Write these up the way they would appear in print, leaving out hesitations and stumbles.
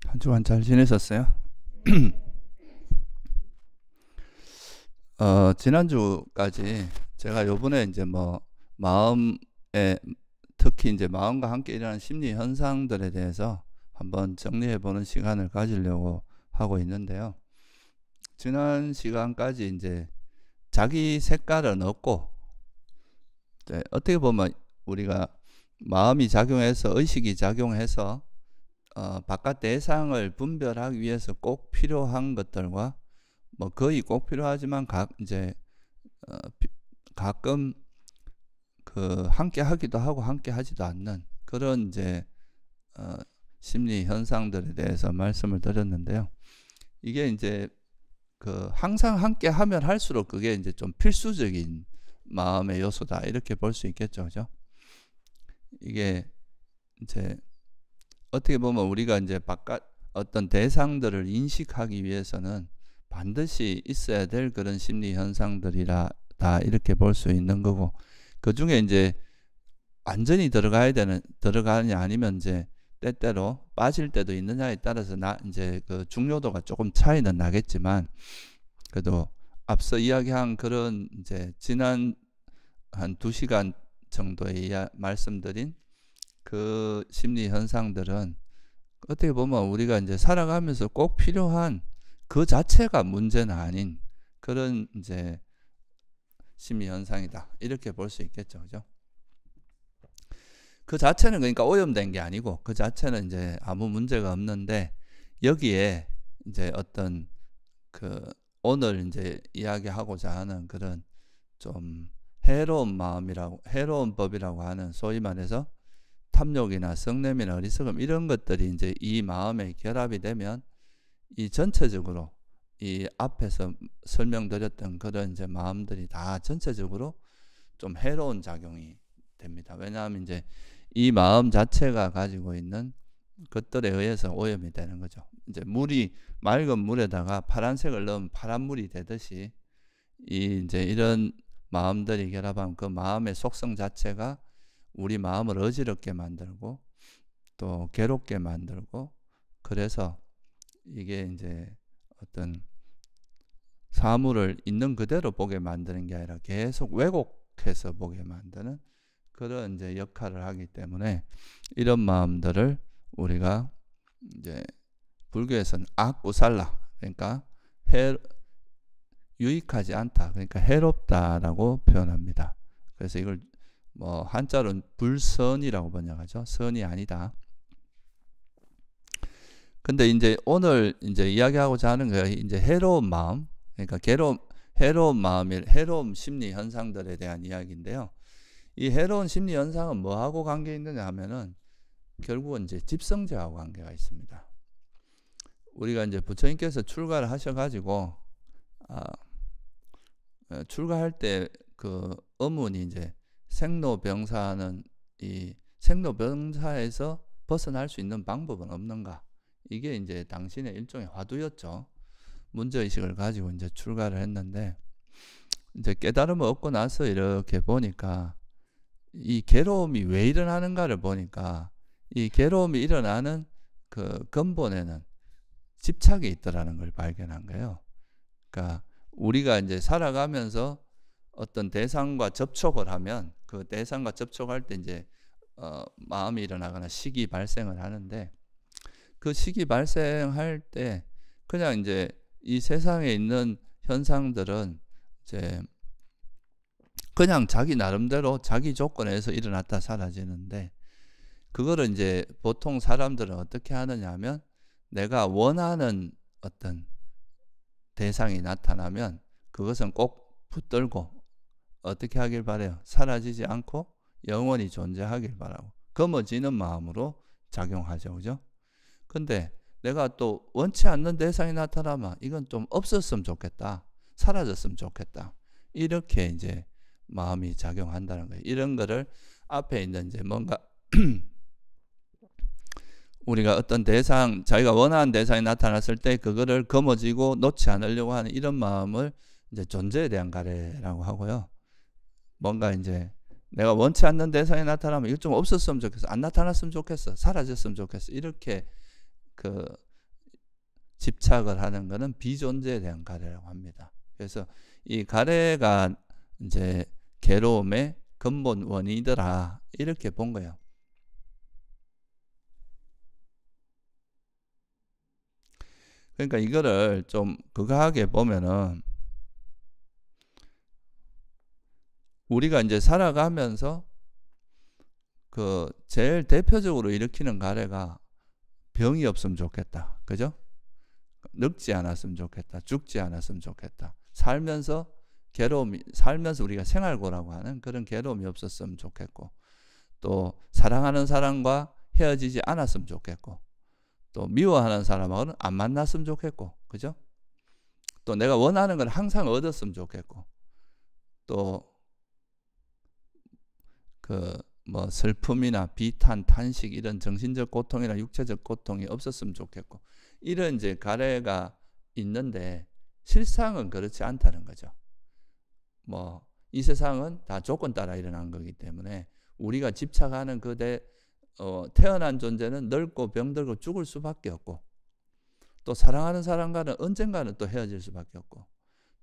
한 주간 잘 지내셨어요? 지난주까지 제가 요번에 이제 뭐 마음에 특히 이제 마음과 함께 일어나는 심리 현상들에 대해서 한번 정리해 보는 시간을 가지려고 하고 있는데요. 지난 시간까지 이제 자기 색깔은 없고, 어떻게 보면 우리가 마음이 작용해서 의식이 작용해서 바깥 대상을 분별하기 위해서 꼭 필요한 것들과 뭐 거의 꼭 필요하지만 가끔 함께 하기도 하고 함께 하지도 않는 그런 어, 심리 현상들에 대해서 말씀을 드렸는데요. 이게 이제 항상 함께 하면 할수록 그게 이제 좀 필수적인 마음의 요소다, 이렇게 볼 수 있겠죠, 그죠? 이게 이제 어떻게 보면 우리가 이제 바깥 어떤 대상들을 인식하기 위해서는 반드시 있어야 될 그런 심리 현상들이다, 이렇게 볼 수 있는 거고, 그 중에 이제 완전히 들어가느냐 아니면 이제 때때로 빠질 때도 있느냐에 따라서 이제 그 중요도가 조금 차이는 나겠지만, 그래도 앞서 이야기한 그런 이제 지난 한 2시간 정도에 말씀드린 그 심리 현상들은 어떻게 보면 우리가 이제 살아가면서 꼭 필요한 그 자체가 문제는 아닌 그런 이제 심리 현상이다, 이렇게 볼 수 있겠죠, 그죠? 그 자체는 그러니까 오염된 게 아니고 그 자체는 이제 아무 문제가 없는데, 여기에 이제 어떤 오늘 이제 이야기하고자 하는 그런 좀 해로운 법이라고 하는, 소위 말해서 탐욕이나 성냄이나 어리석음, 이런 것들이 이제 이 마음에 결합이 되면 이 전체적으로 이 앞에서 설명드렸던 그런 이제 마음들이 다 전체적으로 좀 해로운 작용이 됩니다. 왜냐하면 이제 이 마음 자체가 가지고 있는 것들에 의해서 오염이 되는 거죠. 이제 맑은 물에다가 파란색을 넣으면 파란 물이 되듯이, 이제 이런 마음들이 결합하면 그 마음의 속성 자체가 우리 마음을 어지럽게 만들고 또 괴롭게 만들고, 그래서 이게 이제 어떤 사물을 있는 그대로 보게 만드는 게 아니라 계속 왜곡해서 보게 만드는 그런 이제 역할을 하기 때문에, 이런 마음들을 우리가 이제 불교에서는 악구살라, 그러니까 유익하지 않다, 그러니까 해롭다라고 표현합니다. 그래서 이걸 뭐 한자로는 불선이라고 번역하죠. 선이 아니다. 근데 이제 오늘 이제 이야기하고자 하는 게 이제 해로운 마음, 그러니까 해로운 심리 현상들에 대한 이야기인데요. 이 해로운 심리 현상은 뭐하고 관계 있느냐 하면은 결국은 이제 집성제하고 관계가 있습니다. 우리가 이제 부처님께서 출가를 하셔가지고 출가할 때 그 어문이 이제 생로병사는, 이 생로병사에서 벗어날 수 있는 방법은 없는가? 이게 이제 당신의 일종의 화두였죠. 문제의식을 가지고 이제 출가를 했는데, 이제 깨달음을 얻고 나서 이렇게 보니까 이 괴로움이 왜 일어나는가를 보니까, 이 괴로움이 일어나는 그 근본에는 집착이 있더라는 걸 발견한 거예요. 그러니까 우리가 이제 살아가면서 어떤 대상과 접촉을 하면 그 대상과 접촉할 때 이제 마음이 일어나거나 식이 발생을 하는데, 그 식이 발생할 때 그냥 이제 이 세상에 있는 현상들은 이제 그냥 자기 나름대로 자기 조건에서 일어났다 사라지는데, 그거를 이제 보통 사람들은 어떻게 하느냐 하면, 내가 원하는 어떤 대상이 나타나면 그것은 꼭 붙들고 어떻게 하길 바래요? 사라지지 않고 영원히 존재하길 바라고 거머쥐는 마음으로 작용하죠, 그죠? 근데 내가 또 원치 않는 대상이 나타나면 이건 좀 없었으면 좋겠다, 사라졌으면 좋겠다, 이렇게 이제 마음이 작용한다는 거예요. 이런 거를 앞에 있는 이제 뭔가 우리가 어떤 대상, 자기가 원하는 대상이 나타났을 때 그거를 거머쥐고 놓지 않으려고 하는 이런 마음을 이제 존재에 대한 가래라고 하고요. 뭔가 이제 내가 원치 않는 대상이 나타나면 이거 좀 없었으면 좋겠어, 안 나타났으면 좋겠어, 사라졌으면 좋겠어, 이렇게 집착을 하는 것은 비존재에 대한 가래라고 합니다. 그래서 이 가래가 이제 괴로움의 근본 원인이더라 이렇게 본 거예요. 그러니까 이거를 좀 극하게 보면은 우리가 이제 살아가면서 그 제일 대표적으로 일으키는 가래가 병이 없으면 좋겠다. 그죠? 늙지 않았으면 좋겠다. 죽지 않았으면 좋겠다. 살면서 괴로움이, 살면서 우리가 생활고라고 하는 그런 괴로움이 없었으면 좋겠고, 또 사랑하는 사람과 헤어지지 않았으면 좋겠고, 또 미워하는 사람하고는 안 만났으면 좋겠고, 그죠? 또 내가 원하는 걸 항상 얻었으면 좋겠고, 또 그 뭐 슬픔이나 비탄, 탄식 이런 정신적 고통이나 육체적 고통이 없었으면 좋겠고, 이런 이제 가래가 있는데 실상은 그렇지 않다는 거죠. 뭐 이 세상은 다 조건 따라 일어난 거기 때문에 우리가 집착하는 태어난 존재는 늙고 병들고 죽을 수밖에 없고, 또 사랑하는 사람과는 언젠가는 또 헤어질 수밖에 없고,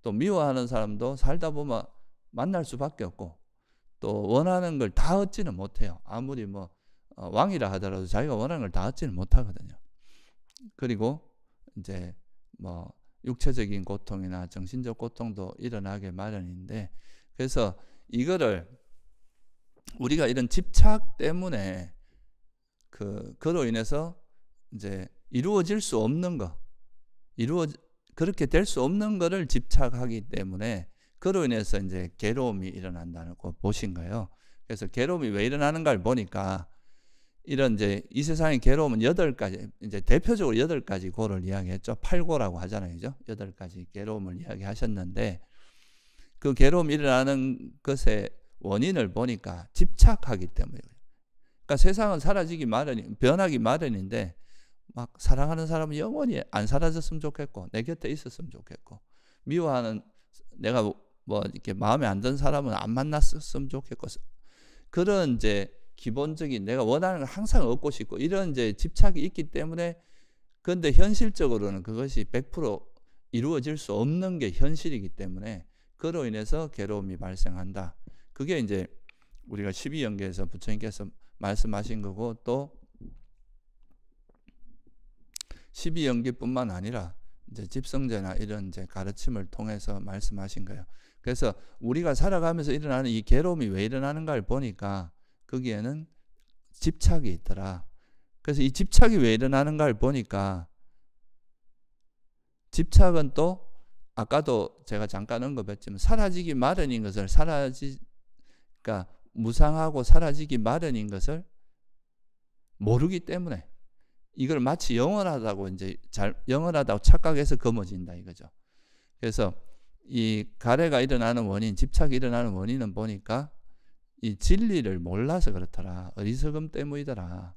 또 미워하는 사람도 살다 보면 만날 수밖에 없고, 또 원하는 걸 다 얻지는 못해요. 아무리 뭐 왕이라 하더라도 자기가 원하는 걸 다 얻지는 못하거든요. 그리고 이제 뭐 육체적인 고통이나 정신적 고통도 일어나게 마련인데, 그래서 이거를 우리가 이런 집착 때문에 그로 인해서 이제 이루어질 수 없는 거, 그렇게 될 수 없는 거를 집착하기 때문에 그로 인해서 이제 괴로움이 일어난다는 거 보신 거예요. 그래서 괴로움이 왜 일어나는가를 보니까 이런 이제 이 세상의 괴로움은 8가지, 이제 대표적으로 8가지 고를 이야기했죠. 8고라고 하잖아요. 그죠? 8가지 괴로움을 이야기하셨는데, 그 괴로움이 일어나는 것의 원인을 보니까 집착하기 때문이에요. 그러니까 세상은 사라지기 마련이, 변하기 마련인데, 막 사랑하는 사람은 영원히 안 사라졌으면 좋겠고, 내 곁에 있었으면 좋겠고, 미워하는, 내가 뭐 이렇게 마음에 안 드는 사람은 안 만났으면 좋겠고, 그런 이제 기본적인 내가 원하는 걸 항상 얻고 싶고, 이런 이제 집착이 있기 때문에, 그런데 현실적으로는 그것이 100% 이루어질 수 없는 게 현실이기 때문에 그로 인해서 괴로움이 발생한다. 그게 이제 우리가 12연계에서 부처님께서 말씀하신 거고, 또 12연계뿐만 아니라 이제 집성제나 이런 이제 가르침을 통해서 말씀하신 거예요. 그래서 우리가 살아가면서 일어나는 이 괴로움이 왜 일어나는가를 보니까 거기에는 집착이 있더라. 그래서 이 집착이 왜 일어나는가를 보니까, 집착은 또 아까도 제가 잠깐 언급했지만 사라지기 마련인 것을 그러니까 무상하고 사라지기 마련인 것을 모르기 때문에 이걸 마치 영원하다고 영원하다고 착각해서 거머쥔다 이거죠. 그래서 이 가래가 일어나는 원인, 집착이 일어나는 원인은 보니까 이 진리를 몰라서 그렇더라. 어리석음 때문이더라.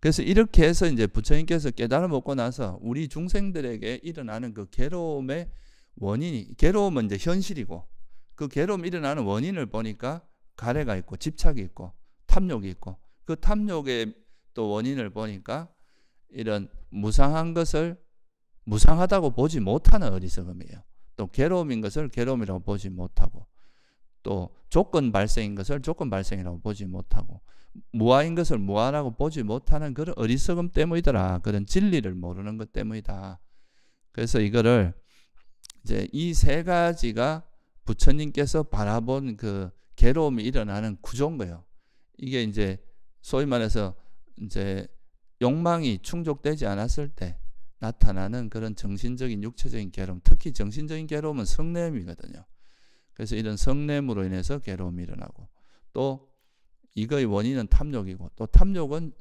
그래서 이렇게 해서 이제 부처님께서 깨달음 얻고 나서 우리 중생들에게 일어나는 그 괴로움의 원인이, 괴로움은 이제 현실이고, 그 괴로움 일어나는 원인을 보니까 가래가 있고 집착이 있고 탐욕이 있고, 그 탐욕의 또 원인을 보니까 이런 무상한 것을 무상하다고 보지 못하는 어리석음이에요. 또 괴로움인 것을 괴로움이라고 보지 못하고, 또 조건 발생인 것을 조건 발생이라고 보지 못하고, 무아인 것을 무아라고 보지 못하는 그런 어리석음 때문이더라. 그런 진리를 모르는 것 때문이다. 그래서 이거를 이제 이 3가지가 부처님께서 바라본 그 괴로움이 일어나는 구조인 거예요. 이게 이제 소위 말해서 이제 욕망이 충족되지 않았을 때 나타나는 그런 정신적인 육체적인 괴로움, 특히 정신적인 괴로움은 성냄이거든요. 그래서 이런 성냄으로 인해서 괴로움이 일어나고, 또 이거의 원인은 탐욕이고, 또 탐욕은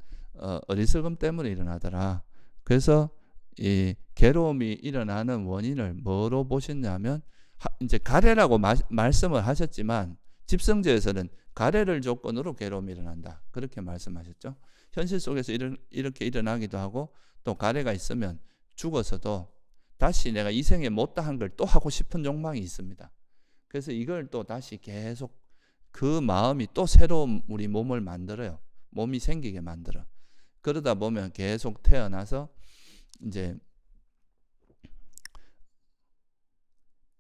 어리석음 때문에 일어나더라. 그래서 이 괴로움이 일어나는 원인을 뭐로 보셨냐면, 이제 가래라고 말씀을 하셨지만 집성제에서는 가래를 조건으로 괴로움이 일어난다 그렇게 말씀하셨죠. 현실 속에서 이렇게 일어나기도 하고, 또 가래가 있으면 죽어서도 다시 내가 이 생에 못다한 걸 또 하고 싶은 욕망이 있습니다. 그래서 이걸 또 다시 계속 그 마음이 또 새로운 우리 몸을 만들어요. 몸이 생기게 만들어. 그러다 보면 계속 태어나서 이제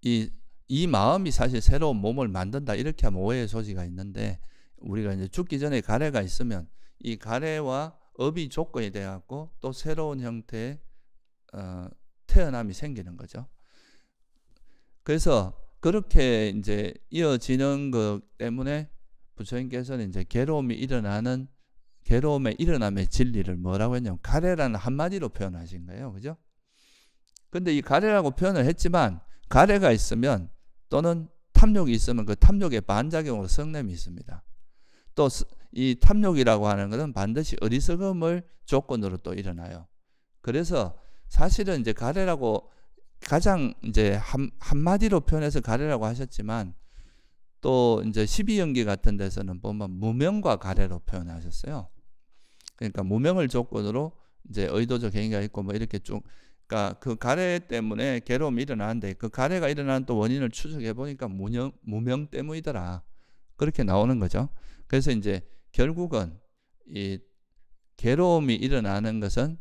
이 마음이 사실 새로운 몸을 만든다 이렇게 하면 오해의 소지가 있는데, 우리가 이제 죽기 전에 가래가 있으면 이 가래와 업이 조건이 돼 갖고 또 새로운 형태의 태어남이 생기는 거죠. 그래서 그렇게 이제 이어지는 것 때문에 부처님께서는 이제 괴로움의 일어남의 진리를 뭐라고 했냐면 가래라는 한마디로 표현하신 거예요. 그죠? 근데 이 가래라고 표현을 했지만, 가래가 있으면 또는 탐욕이 있으면 그 탐욕의 반작용으로 성냄이 있습니다. 또 이 탐욕이라고 하는 것은 반드시 어리석음을 조건으로 또 일어나요. 그래서 사실은 이제 가래라고 가장 이제 한마디로 표현해서 가래라고 하셨지만, 또 이제 12연기 같은 데서는 보면 무명과 가래로 표현하셨어요. 그러니까 무명을 조건으로 이제 의도적 행위가 있고 뭐 이렇게 쭉, 그러니까 그 가래 때문에 괴로움이 일어나는데, 그 가래가 일어나는 또 원인을 추적해 보니까 무명 때문이더라. 그렇게 나오는 거죠. 그래서 이제 결국은 이 괴로움이 일어나는 것은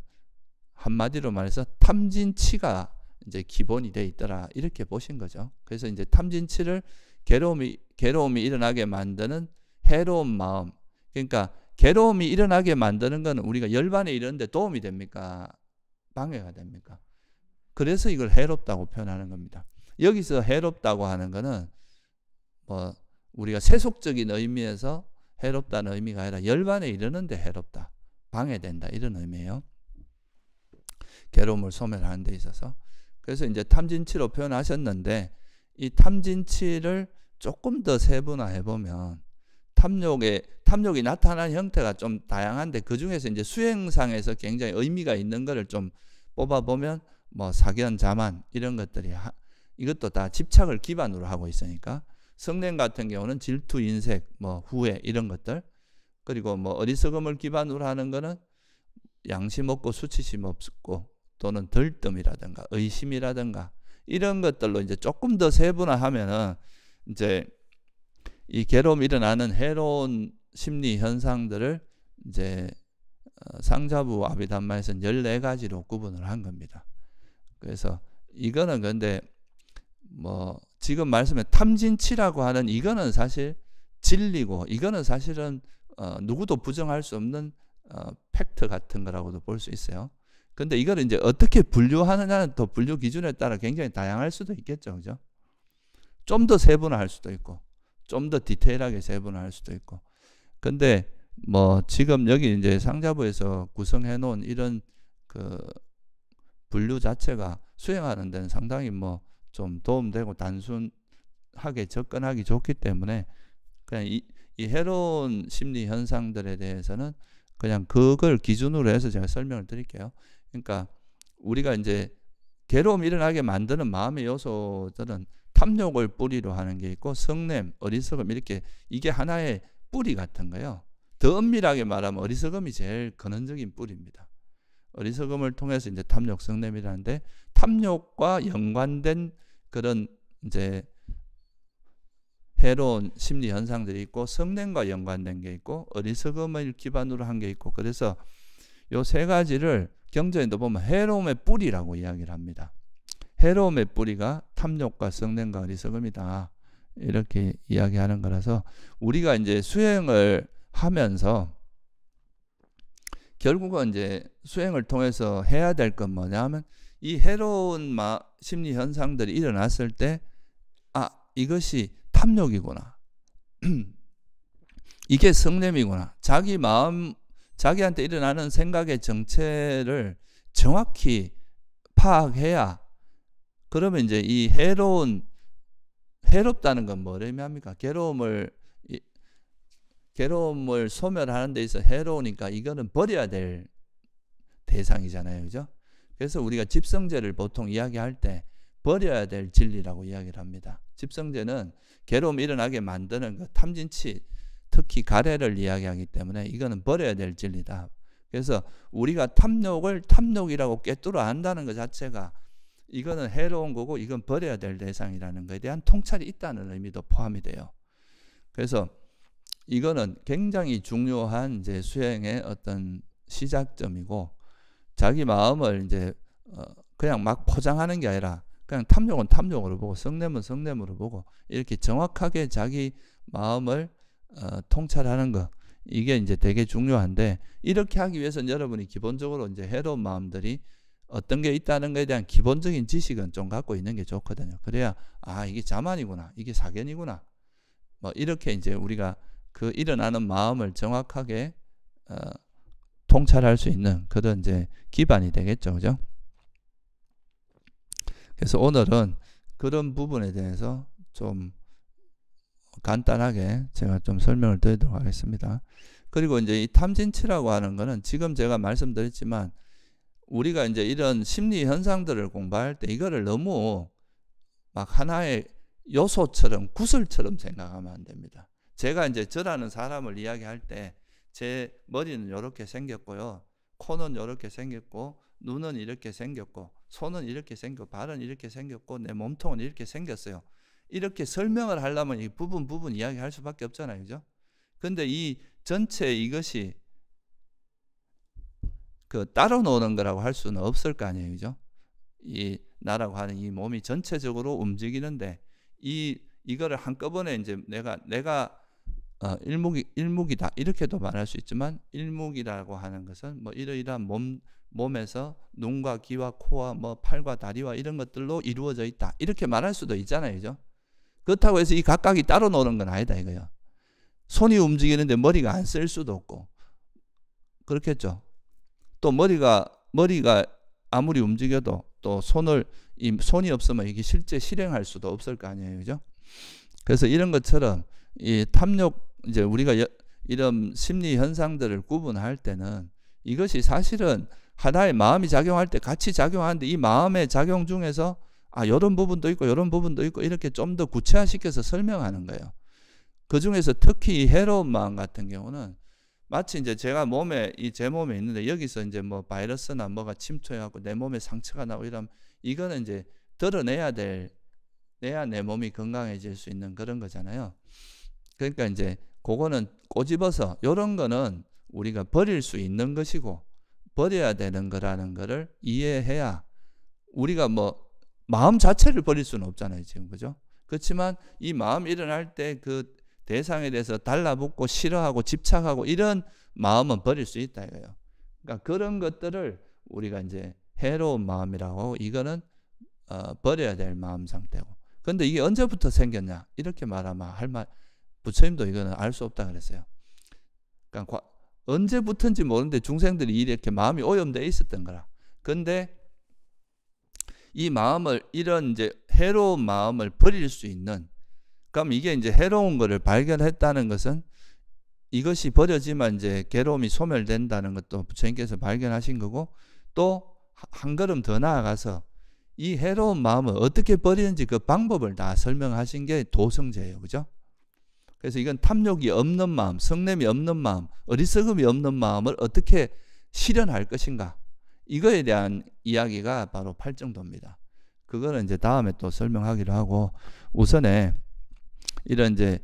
한마디로 말해서 탐진치가 이제 기본이 돼 있더라, 이렇게 보신 거죠. 그래서 이제 탐진치를 괴로움이 일어나게 만드는 해로운 마음, 그러니까 괴로움이 일어나게 만드는 건 우리가 열반에 이르는데 도움이 됩니까? 방해가 됩니까? 그래서 이걸 해롭다고 표현하는 겁니다. 여기서 해롭다고 하는 거는 뭐 우리가 세속적인 의미에서 해롭다는 의미가 아니라 열반에 이르는데 해롭다, 방해된다, 이런 의미예요. 괴로움을 소멸하는 데 있어서. 그래서 이제 탐진치로 표현하셨는데, 이 탐진치를 조금 더 세분화해 보면 탐욕이 나타나는 형태가 좀 다양한데, 그 중에서 이제 수행상에서 굉장히 의미가 있는 거를 좀 뽑아 보면 뭐 사견, 자만 이런 것들이 이것도 다 집착을 기반으로 하고 있으니까, 성냄 같은 경우는 질투, 인색, 뭐 후회 이런 것들, 그리고 뭐 어리석음을 기반으로 하는 거는 양심 없고 수치심 없고 또는 덜뜸이라든가 의심이라든가 이런 것들로 이제 조금 더 세분화하면은 이제 이 괴로움이 일어나는 해로운 심리 현상들을 이제 상자부 아비담마에서는 14가지로 구분을 한 겁니다. 그래서 이거는 근데 뭐 지금 말씀에 탐진치라고 하는 이거는 사실 진리고, 이거는 사실은 누구도 부정할 수 없는 팩트 같은 거라고도 볼 수 있어요. 근데 이걸 이제 어떻게 분류하느냐는 또 분류 기준에 따라 굉장히 다양할 수도 있겠죠. 그죠? 좀 더 세분화할 수도 있고, 좀 더 디테일하게 세분화할 수도 있고. 근데 뭐 지금 여기 이제 상자부에서 구성해 놓은 이런 그 분류 자체가 수행하는 데는 상당히 뭐 좀 도움되고 단순하게 접근하기 좋기 때문에, 그냥 이 해로운 심리 현상들에 대해서는 그냥 그걸 기준으로 해서 제가 설명을 드릴게요. 그러니까 우리가 이제 괴로움이 일어나게 만드는 마음의 요소들은 탐욕을 뿌리로 하는 게 있고, 성냄, 어리석음, 이렇게 이게 하나의 뿌리 같은 거예요. 더 엄밀하게 말하면 어리석음이 제일 근원적인 뿌리입니다. 어리석음을 통해서 이제 탐욕, 성냄이라는데, 탐욕과 연관된 그런 이제 해로운 심리 현상들이 있고, 성냄과 연관된 게 있고, 어리석음을 기반으로 한 게 있고, 그래서 요 세 가지를 경전에도 보면 해로움의 뿌리라고 이야기를 합니다. 해로움의 뿌리가 탐욕과 성냄과 어리석음이다, 이렇게 이야기하는 거라서, 우리가 이제 수행을 하면서 결국은 이제 수행을 통해서 해야 될 건 뭐냐 하면, 이 해로운 심리 현상들이 일어났을 때, 이것이 탐욕이구나, 이게 성냄이구나, 자기한테 일어나는 생각의 정체를 정확히 파악해야, 그러면 이제 이 해롭다는 건 뭘 의미합니까? 괴로움을 소멸하는 데 있어 해로우니까 이거는 버려야 될 대상이잖아요. 그죠? 그래서 우리가 집성제를 보통 이야기할 때 버려야 될 진리라고 이야기를 합니다. 집성제는 괴로움이 일어나게 만드는 그 탐진치, 특히 가래를 이야기하기 때문에 이거는 버려야 될 진리다. 그래서 우리가 탐욕을 탐욕이라고 꿰뚫어 안다는 것 자체가 이거는 해로운 거고, 이건 버려야 될 대상이라는 것에 대한 통찰이 있다는 의미도 포함이 돼요. 그래서 이거는 굉장히 중요한 이제 수행의 어떤 시작점이고, 자기 마음을 이제 그냥 막 포장하는 게 아니라 그냥 탐욕은 탐욕으로 보고 성냄은 성냄으로 보고 이렇게 정확하게 자기 마음을 통찰하는 거, 이게 이제 되게 중요한데, 이렇게 하기 위해서는 여러분이 기본적으로 이제 해로운 마음들이 어떤 게 있다는 것에 대한 기본적인 지식은 좀 갖고 있는 게 좋거든요. 그래야 이게 자만이구나, 이게 사견이구나, 뭐 이렇게 이제 우리가 그 일어나는 마음을 정확하게 통찰할 수 있는 그런 이제 기반이 되겠죠, 그죠? 그래서 오늘은 그런 부분에 대해서 좀 간단하게 제가 좀 설명을 드리도록 하겠습니다. 그리고 이제 이 탐진치라고 하는 거는 지금 제가 말씀드렸지만, 우리가 이제 이런 심리 현상들을 공부할 때 이거를 너무 막 하나의 요소처럼, 구슬처럼 생각하면 안 됩니다. 제가 이제 저라는 사람을 이야기할 때 제 머리는 이렇게 생겼고요, 코는 이렇게 생겼고, 눈은 이렇게 생겼고, 손은 이렇게 생겼고, 발은 이렇게 생겼고, 내 몸통은 이렇게 생겼어요. 이렇게 설명을 하려면 이 부분 이야기할 수밖에 없잖아요, 그죠? 근데 이 전체 이것이 그 따로 노는 거라고 할 수는 없을 거 아니에요, 그죠? 이 나라고 하는 이 몸이 전체적으로 움직이는데, 이거를 한꺼번에 이제 내가 일묵이다 이렇게도 말할 수 있지만, 일묵이라고 하는 것은 뭐 이러이러한 몸에서 눈과 귀와 코와 뭐 팔과 다리와 이런 것들로 이루어져 있다 이렇게 말할 수도 있잖아요, 그죠? 그렇다고 해서 이 각각이 따로 노는 건 아니다 이거예요. 손이 움직이는데 머리가 안 쓸 수도 없고 그렇겠죠. 또 머리가 아무리 움직여도 또 손이 없으면 이게 실제 실행할 수도 없을 거 아니에요, 그죠? 그래서 이런 것처럼 이 탐욕, 이제 우리가 이런 심리 현상들을 구분할 때는 이것이 사실은 하나의 마음이 작용할 때 같이 작용하는데, 이 마음의 작용 중에서 이런 부분도 있고 이런 부분도 있고 이렇게 좀 더 구체화시켜서 설명하는 거예요. 그 중에서 특히 해로운 마음 같은 경우는 마치 이제 제가 제 몸에 있는데, 여기서 이제 뭐 바이러스나 뭐가 침투해갖고 내 몸에 상처가 나고 이러면, 이거는 이제 드러내야 내야 내 몸이 건강해질 수 있는 그런 거잖아요. 그러니까 이제 그거는 꼬집어서, 이런 거는 우리가 버릴 수 있는 것이고 버려야 되는 거라는 거를 이해해야, 우리가 뭐 마음 자체를 버릴 수는 없잖아요, 지금, 그죠? 그렇지만 이 마음 일어날 때 그 대상에 대해서 달라붙고 싫어하고 집착하고 이런 마음은 버릴 수 있다 이거예요. 그러니까 그런 것들을 우리가 이제 해로운 마음이라고 하고, 이거는 버려야 될 마음 상태고. 근데 이게 언제부터 생겼냐 이렇게 말하면 부처님도 이거는 알 수 없다 그랬어요. 그러니까 언제부터인지 모르는데 중생들이 이렇게 마음이 오염되어 있었던 거라. 근데 이 마음을, 이런 이제 해로운 마음을 버릴 수 있는, 그럼 이게 이제 해로운 거를 발견했다는 것은 이것이 버려지만 이제 괴로움이 소멸된다는 것도 부처님께서 발견하신 거고, 또 한 걸음 더 나아가서 이 해로운 마음을 어떻게 버리는지 그 방법을 다 설명하신 게 도성제예요, 그죠? 그래서 이건 탐욕이 없는 마음, 성냄이 없는 마음, 어리석음이 없는 마음을 어떻게 실현할 것인가, 이거에 대한 이야기가 바로 팔정도입니다. 그거는 이제 다음에 또 설명하기로 하고, 우선에 이런 이제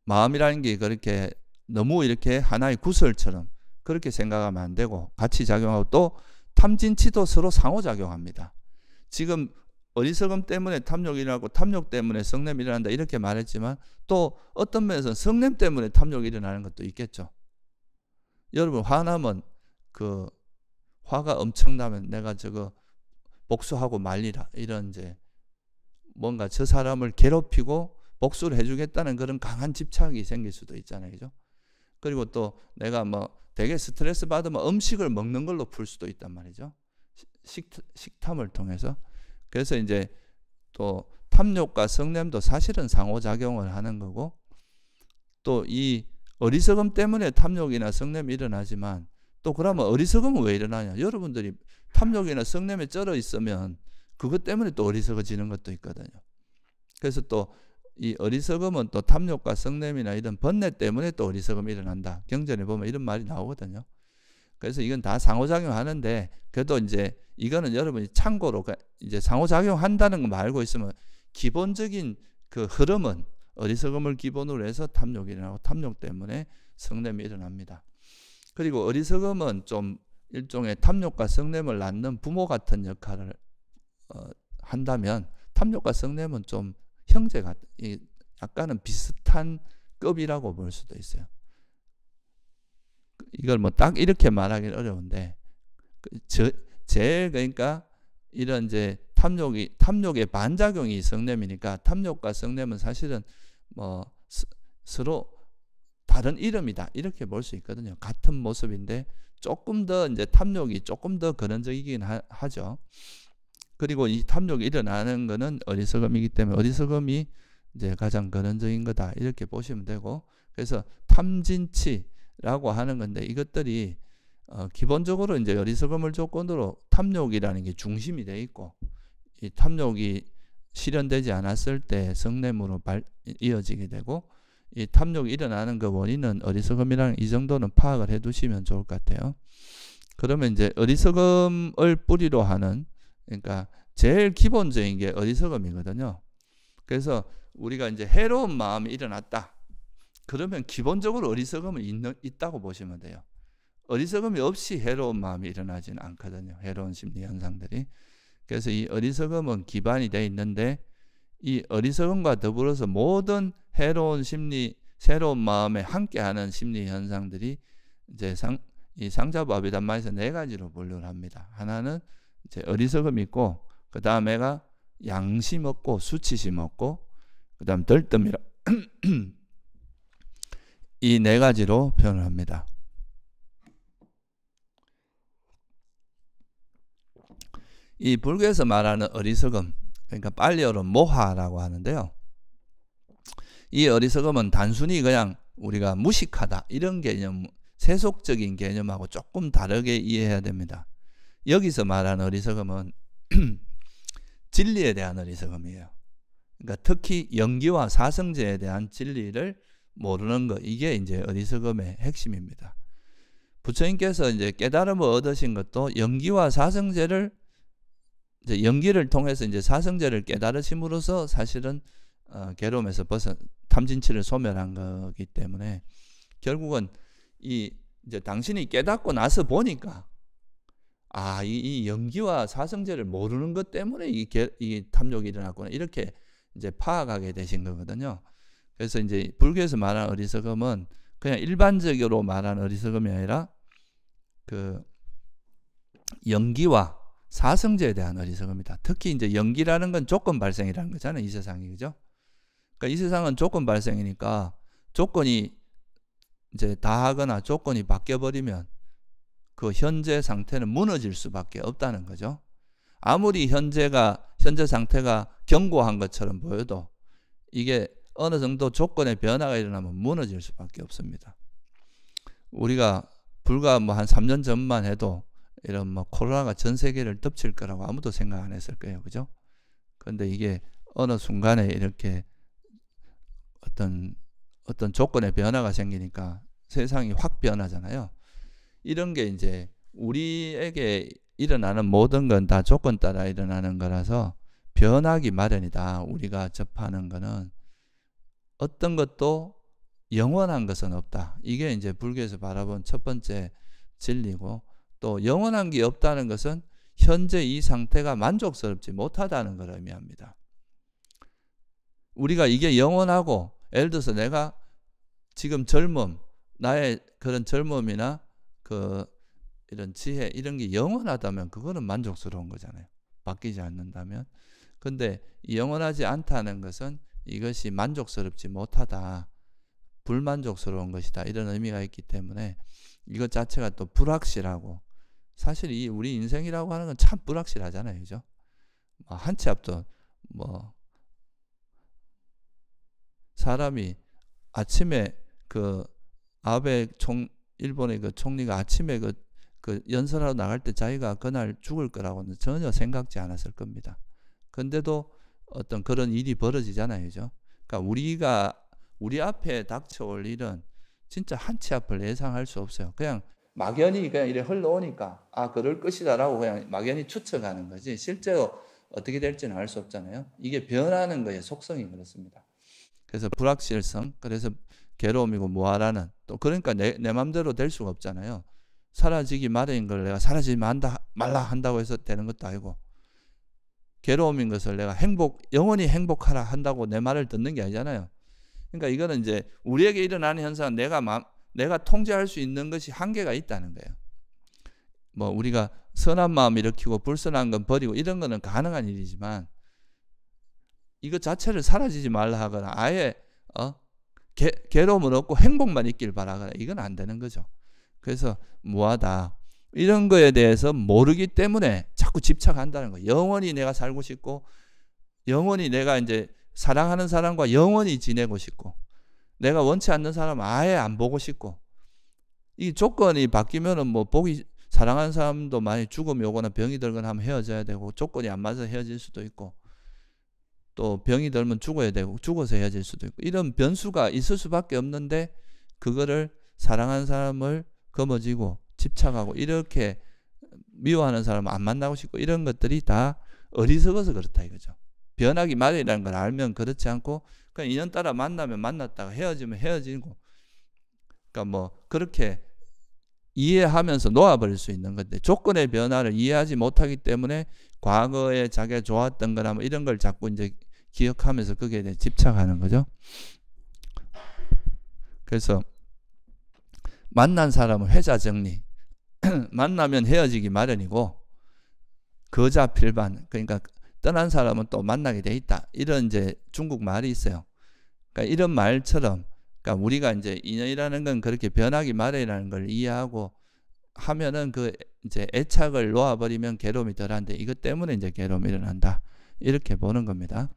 마음이라는 게 그렇게 너무 이렇게 하나의 구슬처럼 그렇게 생각하면 안 되고, 같이 작용하고, 또 탐진치도 서로 상호작용합니다. 지금 어리석음 때문에 탐욕이 일어나고 탐욕 때문에 성냄이 일어난다 이렇게 말했지만, 또 어떤 면에서는 성냄 때문에 탐욕이 일어나는 것도 있겠죠. 여러분 화나면, 그 화가 엄청나면 내가 저거 복수하고 말리라, 이런 이제 뭔가 저 사람을 괴롭히고 복수를 해주겠다는 그런 강한 집착이 생길 수도 있잖아요, 그죠? 그리고 또 내가 뭐 되게 스트레스 받으면 음식을 먹는 걸로 풀 수도 있단 말이죠. 식탐을 통해서. 그래서 이제 또 탐욕과 성냄도 사실은 상호작용을 하는 거고, 또 이 어리석음 때문에 탐욕이나 성냄이 일어나지만, 또 그러면 어리석음은 왜 일어나냐? 여러분들이 탐욕이나 성냄에 쩔어 있으면 그것 때문에 또 어리석어지는 것도 있거든요. 그래서 또 이 어리석음은 또 탐욕과 성냄이나 이런 번뇌 때문에 또 어리석음이 일어난다. 경전에 보면 이런 말이 나오거든요. 그래서 이건 다 상호작용하는데, 그래도 이제 이거는 여러분이 참고로 이제 상호작용한다는 거 알고 있으면, 기본적인 그 흐름은 어리석음을 기본으로 해서 탐욕이 일어나고, 탐욕 때문에 성냄이 일어납니다. 그리고 어리석음은 좀 일종의 탐욕과 성냄을 낳는 부모 같은 역할을 한다면 탐욕과 성냄은 좀 형제가 약간은 비슷한 급이라고 볼 수도 있어요. 이걸 뭐 딱 이렇게 말하기는 어려운데 제일 그러니까 이런 이제 탐욕의 반작용이 성냄이니까 탐욕과 성냄은 사실은 뭐 서로 다른 이름이다 이렇게 볼 수 있거든요. 같은 모습인데 조금 더 이제 탐욕이 조금 더 근원적이긴 하죠. 그리고 이 탐욕이 일어나는 거는 어리석음이기 때문에 어리석음이 이제 가장 근원적인 거다 이렇게 보시면 되고, 그래서 탐진치라고 하는 건데 이것들이 기본적으로 이제 어리석음을 조건으로 탐욕이라는 게 중심이 돼 있고, 이 탐욕이 실현되지 않았을 때 성냄으로 이어지게 되고, 이 탐욕이 일어나는 그 원인은 어리석음이라는 이 정도는 파악을 해 두시면 좋을 것 같아요. 그러면 이제 어리석음을 뿌리로 하는, 그러니까 제일 기본적인 게 어리석음이거든요. 그래서 우리가 이제 해로운 마음이 일어났다. 그러면 기본적으로 어리석음은 있다고 보시면 돼요. 어리석음이 없이 해로운 마음이 일어나지는 않거든요. 해로운 심리 현상들이. 그래서 이 어리석음은 기반이 되어 있는데, 이 어리석음과 더불어서 모든 해로운 심리, 새로운 마음에 함께하는 심리 현상들이 이제 이 상자부아비담마에서 네 가지로 분류를 합니다. 하나는 이제 어리석음이 있고, 그 다음에가 양심 없고 수치심 없고, 그 다음 들뜸이라 이 네 가지로 표현을 합니다. 이 불교에서 말하는 어리석음, 그러니까 빨리어로 모하라고 하는데요. 이 어리석음은 단순히 그냥 우리가 무식하다 이런 개념, 세속적인 개념하고 조금 다르게 이해해야 됩니다. 여기서 말하는 어리석음은 진리에 대한 어리석음이에요. 그러니까 특히 영기와 사성제에 대한 진리를 모르는 것, 이게 이제 어리석음의 핵심입니다. 부처님께서 이제 깨달음을 얻으신 것도 영기와 사성제를 이제 영기를 통해서 이제 사성제를 깨달으심으로써 사실은 괴로움에서 탐진치를 소멸한 거기 때문에, 결국은 이제 당신이 깨닫고 나서 보니까 이 영기와 사성제를 모르는 것 때문에 이 탐욕이 일어났구나 이렇게 이제 파악하게 되신 거거든요. 그래서 이제 불교에서 말하는 어리석음은 그냥 일반적으로 말하는 어리석음이 아니라 그 영기와 사성제에 대한 어리석음이다. 특히 이제 영기라는 건 조건 발생이라는 거잖아요. 이 세상이, 그죠? 그러니까 이 세상은 조건 발생이니까 조건이 이제 다 하거나 조건이 바뀌어 버리면 그 현재 상태는 무너질 수밖에 없다는 거죠. 아무리 현재 상태가 견고한 것처럼 보여도 이게 어느 정도 조건의 변화가 일어나면 무너질 수밖에 없습니다. 우리가 불과 뭐 한 3년 전만 해도 이런 뭐 코로나가 전 세계를 덮칠 거라고 아무도 생각 안 했을 거예요. 그죠? 그런데 이게 어느 순간에 이렇게 어떤 조건의 변화가 생기니까 세상이 확 변하잖아요. 이런 게 이제 우리에게 일어나는 모든 건 다 조건 따라 일어나는 거라서 변하기 마련이다. 우리가 접하는 거는 어떤 것도 영원한 것은 없다. 이게 이제 불교에서 바라본 첫 번째 진리고, 또 영원한 게 없다는 것은 현재 이 상태가 만족스럽지 못하다는 걸 의미합니다. 우리가 이게 영원하고, 예를 들어서 내가 지금 나의 그런 젊음이나 이런 지혜 이런 게 영원하다면 그거는 만족스러운 거잖아요. 바뀌지 않는다면. 근데 영원하지 않다는 것은 이것이 만족스럽지 못하다, 불만족스러운 것이다, 이런 의미가 있기 때문에 이것 자체가 또 불확실하고, 사실 이 우리 인생이라고 하는 건 참 불확실하잖아요. 그죠? 한 치 앞도 사람이 아침에 일본의 그 총리가 아침에 그 연설하러 나갈 때 자기가 그날 죽을 거라고는 전혀 생각지 않았을 겁니다. 근데도 어떤 그런 일이 벌어지잖아요. 그죠? 그러니까 우리 앞에 닥쳐올 일은 진짜 한 치 앞을 예상할 수 없어요. 그냥 막연히 그냥 이래 흘러오니까 그럴 것이다라고 그냥 막연히 추측하는 거지, 실제로 어떻게 될지는 알 수 없잖아요. 이게 변하는 거의 속성이 그렇습니다. 그래서 불확실성, 그래서 괴로움이고 무아라는, 또 그러니까 내 맘대로 될 수가 없잖아요. 사라지기 마련인 걸 내가 사라지지 말라 한다고 해서 되는 것도 아니고, 괴로움인 것을 내가 영원히 행복하라 한다고 내 말을 듣는 게 아니잖아요. 그러니까 이거는 이제 우리에게 일어나는 현상은 내가 통제할 수 있는 것이 한계가 있다는 거예요. 뭐 우리가 선한 마음 일으키고 불선한 건 버리고 이런 거는 가능한 일이지만 이것 자체를 사라지지 말라 하거나 아예 괴로움을 얻고 행복만 있길 바라거나 이건 안 되는 거죠. 그래서 무하다. 이런 거에 대해서 모르기 때문에 자꾸 집착한다는 거예요. 영원히 내가 살고 싶고 영원히 내가 이제 사랑하는 사람과 영원히 지내고 싶고 내가 원치 않는 사람 아예 안 보고 싶고 이 조건이 바뀌면은 뭐 사랑하는 사람도 많이 죽음이 오거나 병이 들거나 하면 헤어져야 되고 조건이 안 맞아서 헤어질 수도 있고 또 병이 들면 죽어야 되고 죽어서 헤어질 수도 있고 이런 변수가 있을 수밖에 없는데 그거를 사랑하는 사람을 거머쥐고 집착하고 이렇게 미워하는 사람을 안 만나고 싶고 이런 것들이 다 어리석어서 그렇다 이거죠. 변하기 마련이라는 걸 알면 그렇지 않고 그냥 인연 따라 만나면 만났다가 헤어지면 헤어지고 그러니까 뭐 그렇게 이해하면서 놓아버릴 수 있는 건데 조건의 변화를 이해하지 못하기 때문에 과거에 자기가 좋았던 거나 뭐 이런 걸 자꾸 이제 기억하면서 거기에 대해 집착하는 거죠. 그래서 만난 사람은 회자정리 만나면 헤어지기 마련이고 거자필반 그러니까 떠난 사람은 또 만나게 돼 있다. 이런 이제 중국 말이 있어요. 그러니까 이런 말처럼 그러니까 우리가 이제 인연이라는 건 그렇게 변하기 마련이라는 걸 이해하고 하면은 그 이제 애착을 놓아버리면 괴로움이 덜한데 이것 때문에 이제 괴로움이 일어난다. 이렇게 보는 겁니다.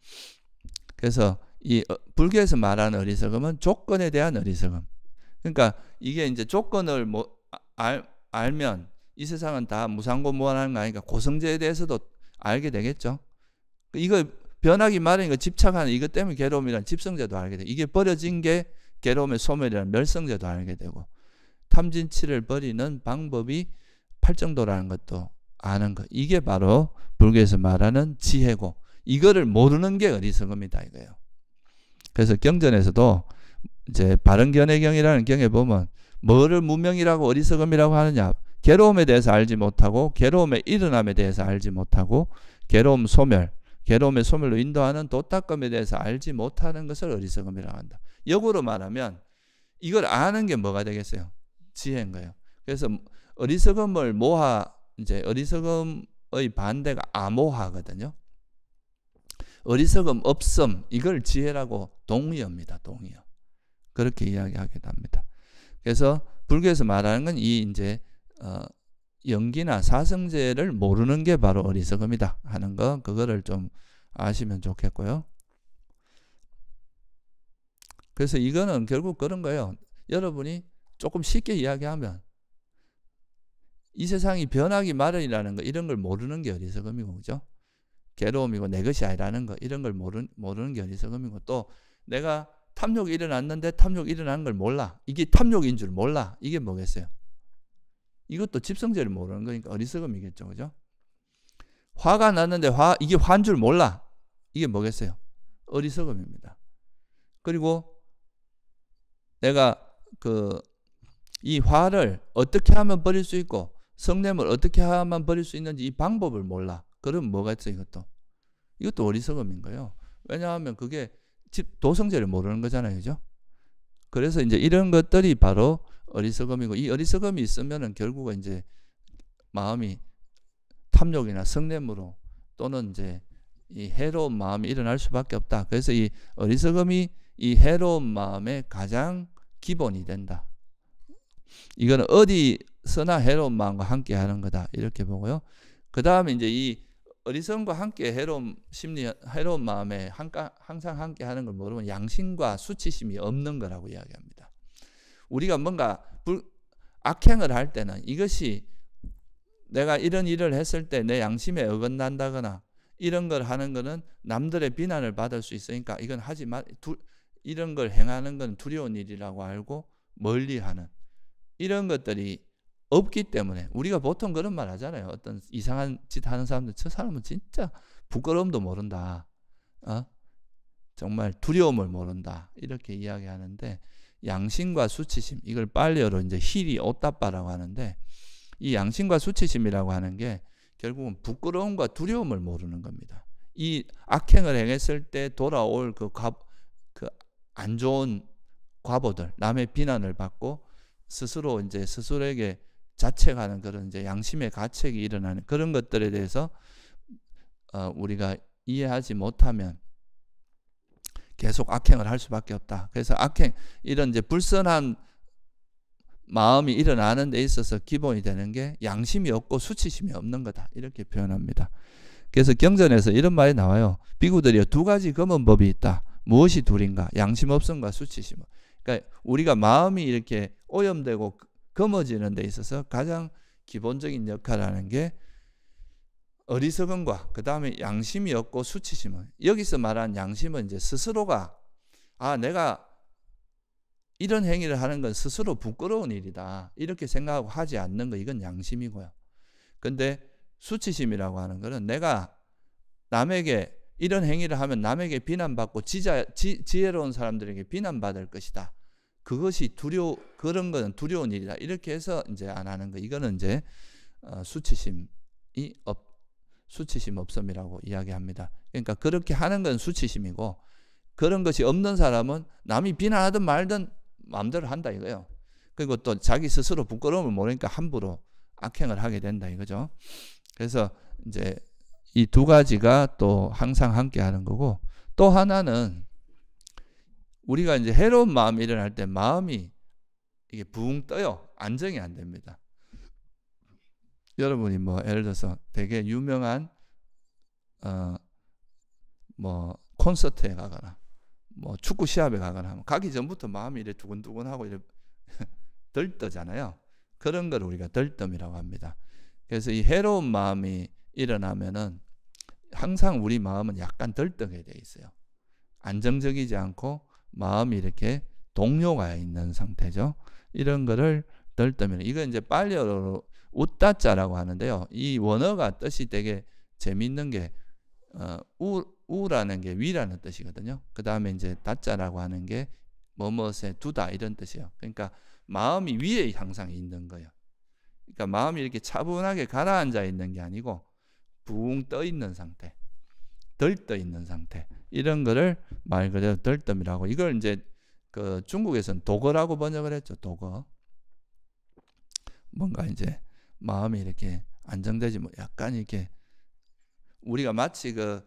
그래서 이 불교에서 말하는 어리석음은 조건에 대한 어리석음. 그러니까 이게 이제 조건을 알면 이 세상은 다 무상고무한한 거 아니까 고성제에 대해서도 알게 되겠죠. 이거 변하기 마련인 거 집착하는 이것 때문에 괴로움이라는 집성제도 알게 되고 이게 버려진 게 괴로움의 소멸이라는 멸성제도 알게 되고 탐진치를 버리는 방법이 팔정도라는 것도 아는 것. 이게 바로 불교에서 말하는 지혜고 이거를 모르는 게 어리석음이다 이거예요. 그래서 경전에서도 이제 바른견해경이라는 경에 보면 뭐를 무명이라고 어리석음이라고 하느냐 괴로움에 대해서 알지 못하고 괴로움의 일어남에 대해서 알지 못하고 괴로움 소멸 괴로움의 소멸로 인도하는 도닦음에 대해서 알지 못하는 것을 어리석음이라고 한다. 역으로 말하면 이걸 아는 게 뭐가 되겠어요? 지혜인 거예요. 그래서 어리석음을 이제 어리석음의 반대가 아모하거든요. 어리석음, 없음 이걸 지혜라고 동의어입니다. 동의어. 그렇게 이야기하게 됩니다. 그래서 불교에서 말하는 건 이 이제 연기나 사성제를 모르는 게 바로 어리석음이다 하는 거 그거를 좀 아시면 좋겠고요. 그래서 이거는 결국 그런 거예요. 여러분이 조금 쉽게 이야기하면 이 세상이 변하기 마련이라는 거 이런 걸 모르는 게 어리석음이고 그죠? 괴로움이고 내 것이 아니라는 거 이런 걸 모르는 게 어리석음이고 또 내가 탐욕이 일어났는데 탐욕이 일어나는 걸 몰라. 이게 탐욕인 줄 몰라. 이게 뭐겠어요? 이것도 집성제를 모르는 거니까 어리석음이겠죠. 그죠? 화가 났는데 이게 화인 줄 몰라. 이게 뭐겠어요? 어리석음입니다. 그리고 내가 이 화를 어떻게 하면 버릴 수 있고 성냄을 어떻게 하면 버릴 수 있는지 이 방법을 몰라. 그럼 뭐가 있어 이것도 어리석음인 거예요. 왜냐하면 그게 도성제를 모르는 거잖아요. 그죠? 그래서 이제 이런 것들이 바로 어리석음이고 이 어리석음이 있으면은 결국은 이제 마음이 탐욕이나 성냄으로 또는 이제 이 해로운 마음이 일어날 수밖에 없다. 그래서 이 어리석음이 이 해로운 마음의 가장 기본이 된다. 이거는 어디서나 해로운 마음과 함께 하는 거다. 이렇게 보고요. 그 다음에 이제 이 어리석음과 함께 해로운 심리, 해로운 마음에 항상 함께 하는 걸 모르면 양심과 수치심이 없는 거라고 이야기합니다. 우리가 뭔가 악행을 할 때는 이것이 내가 이런 일을 했을 때 내 양심에 어긋난다거나 이런 걸 하는 거는 남들의 비난을 받을 수 있으니까 이건 하지 마. 이런 걸 행하는 건 두려운 일이라고 알고 멀리하는 이런 것들이 없기 때문에 우리가 보통 그런 말 하잖아요. 어떤 이상한 짓 하는 사람들 저 사람은 진짜 부끄러움도 모른다. 정말 두려움을 모른다. 이렇게 이야기하는데 양심과 수치심 이걸 빨리어로 이제 힐이 오따빠라고 하는데 이 양심과 수치심이라고 하는 게 결국은 부끄러움과 두려움을 모르는 겁니다. 이 악행을 행했을 때 돌아올 그 안 좋은 과보들, 남의 비난을 받고 스스로 이제 스스로에게 자책하는 그런 이제 양심의 가책이 일어나는 그런 것들에 대해서 우리가 이해하지 못하면 계속 악행을 할 수밖에 없다. 그래서 이런 이제 불선한 마음이 일어나는 데 있어서 기본이 되는 게 양심이 없고 수치심이 없는 거다. 이렇게 표현합니다. 그래서 경전에서 이런 말이 나와요. 비구들이여, 두 가지 검은 법이 있다. 무엇이 둘인가? 양심 없음과 수치심. 그러니까 우리가 마음이 이렇게 오염되고 검어지는 데 있어서 가장 기본적인 역할을 하는 게 어리석음과 그 다음에 양심이 없고 수치심은, 여기서 말한 양심은 이제 스스로가 내가 이런 행위를 하는 건 스스로 부끄러운 일이다 이렇게 생각하고 하지 않는 거, 이건 양심이고요. 근데 수치심이라고 하는 거는 내가 남에게 이런 행위를 하면 남에게 비난받고 지혜로운 사람들에게 비난받을 것이다. 그것이 그런 거는 두려운 일이다. 이렇게 해서 이제 안 하는 거. 이거는 이제 수치심 없음이라고 이야기합니다. 그러니까 그렇게 하는 건 수치심이고, 그런 것이 없는 사람은 남이 비난하든 말든 마음대로 한다 이거예요. 그리고 또 자기 스스로 부끄러움을 모르니까 함부로 악행을 하게 된다 이거죠. 그래서 이제 이 두 가지가 또 항상 함께 하는 거고, 또 하나는 우리가 이제 해로운 마음이 일어날 때 마음이 이게 붕 떠요. 안정이 안 됩니다. 여러분이 뭐 예를 들어서 되게 유명한 뭐 콘서트에 가거나 뭐 축구 시합에 가거나 하면 가기 전부터 마음이 이래 두근두근하고 이래 들떠잖아요. 그런 걸 우리가 들뜸이라고 합니다. 그래서 이 해로운 마음이 일어나면은 항상 우리 마음은 약간 들뜨게 돼 있어요. 안정적이지 않고 마음이 이렇게 동요가 있는 상태죠. 이런 거를 들뜨면, 이건 이제 빨리어로 웃다자라고 하는데요. 이 원어가 뜻이 되게 재밌는 게 우라는 게 위라는 뜻이거든요. 그 다음에 이제 다자라고 하는 게 뭐뭇에 두다 이런 뜻이에요. 그러니까 마음이 위에 항상 있는 거예요. 그러니까 마음이 이렇게 차분하게 가라앉아 있는 게 아니고 붕 떠 있는 상태, 들떠 있는 상태, 이런 거를 말 그대로 들뜸이라고. 이걸 이제 그 중국에서는 도거라고 번역을 했죠. 도거. 뭔가 이제 마음이 이렇게 안정되지, 뭐 약간 이렇게 우리가 마치 그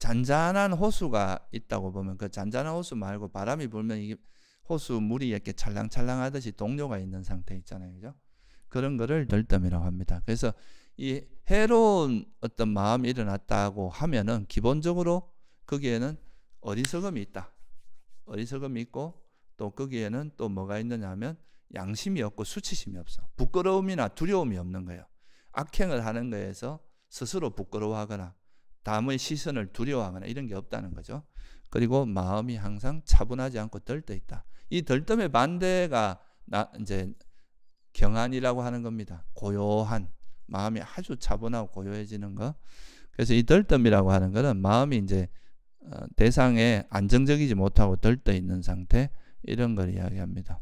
잔잔한 호수가 있다고 보면 그 잔잔한 호수 말고 바람이 불면 이게 호수 물이 이렇게 찰랑찰랑하듯이 동료가 있는 상태 있잖아요, 그죠? 그런 거를 들뜸이라고 합니다. 그래서 이 해로운 어떤 마음이 일어났다고 하면은 기본적으로 거기에는 어리석음이 있다. 어리석음이 있고, 또 거기에는 또 뭐가 있느냐 하면 양심이 없고 수치심이 없어. 부끄러움이나 두려움이 없는 거예요. 악행을 하는 거에서 스스로 부끄러워하거나 남의 시선을 두려워하거나 이런 게 없다는 거죠. 그리고 마음이 항상 차분하지 않고 들떠 있다. 이 들뜸의 반대가 이제 경안이라고 하는 겁니다. 고요한 마음이 아주 차분하고 고요해지는 거. 그래서 이 들뜸이라고 하는 거는 마음이 이제 대상에 안정적이지 못하고 들떠 있는 상태, 이런 걸 이야기합니다.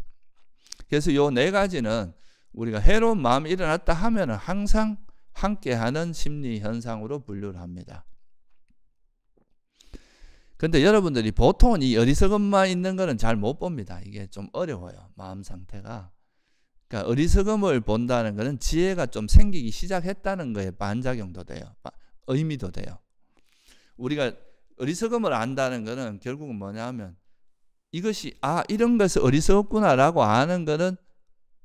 그래서 요 네 가지는 우리가 해로운 마음이 일어났다 하면 항상 함께하는 심리 현상으로 분류를 합니다. 근데 여러분들이 보통은 이 어리석음만 있는 거는 잘 못 봅니다. 이게 좀 어려워요, 마음 상태가. 그러니까 어리석음을 본다는 거는 지혜가 좀 생기기 시작했다는 거에 반작용도 돼요. 의미도 돼요. 우리가 어리석음을 안다는 거는 결국은 뭐냐 하면 이것이 이런 것을 어리석었구나라고 아는 거는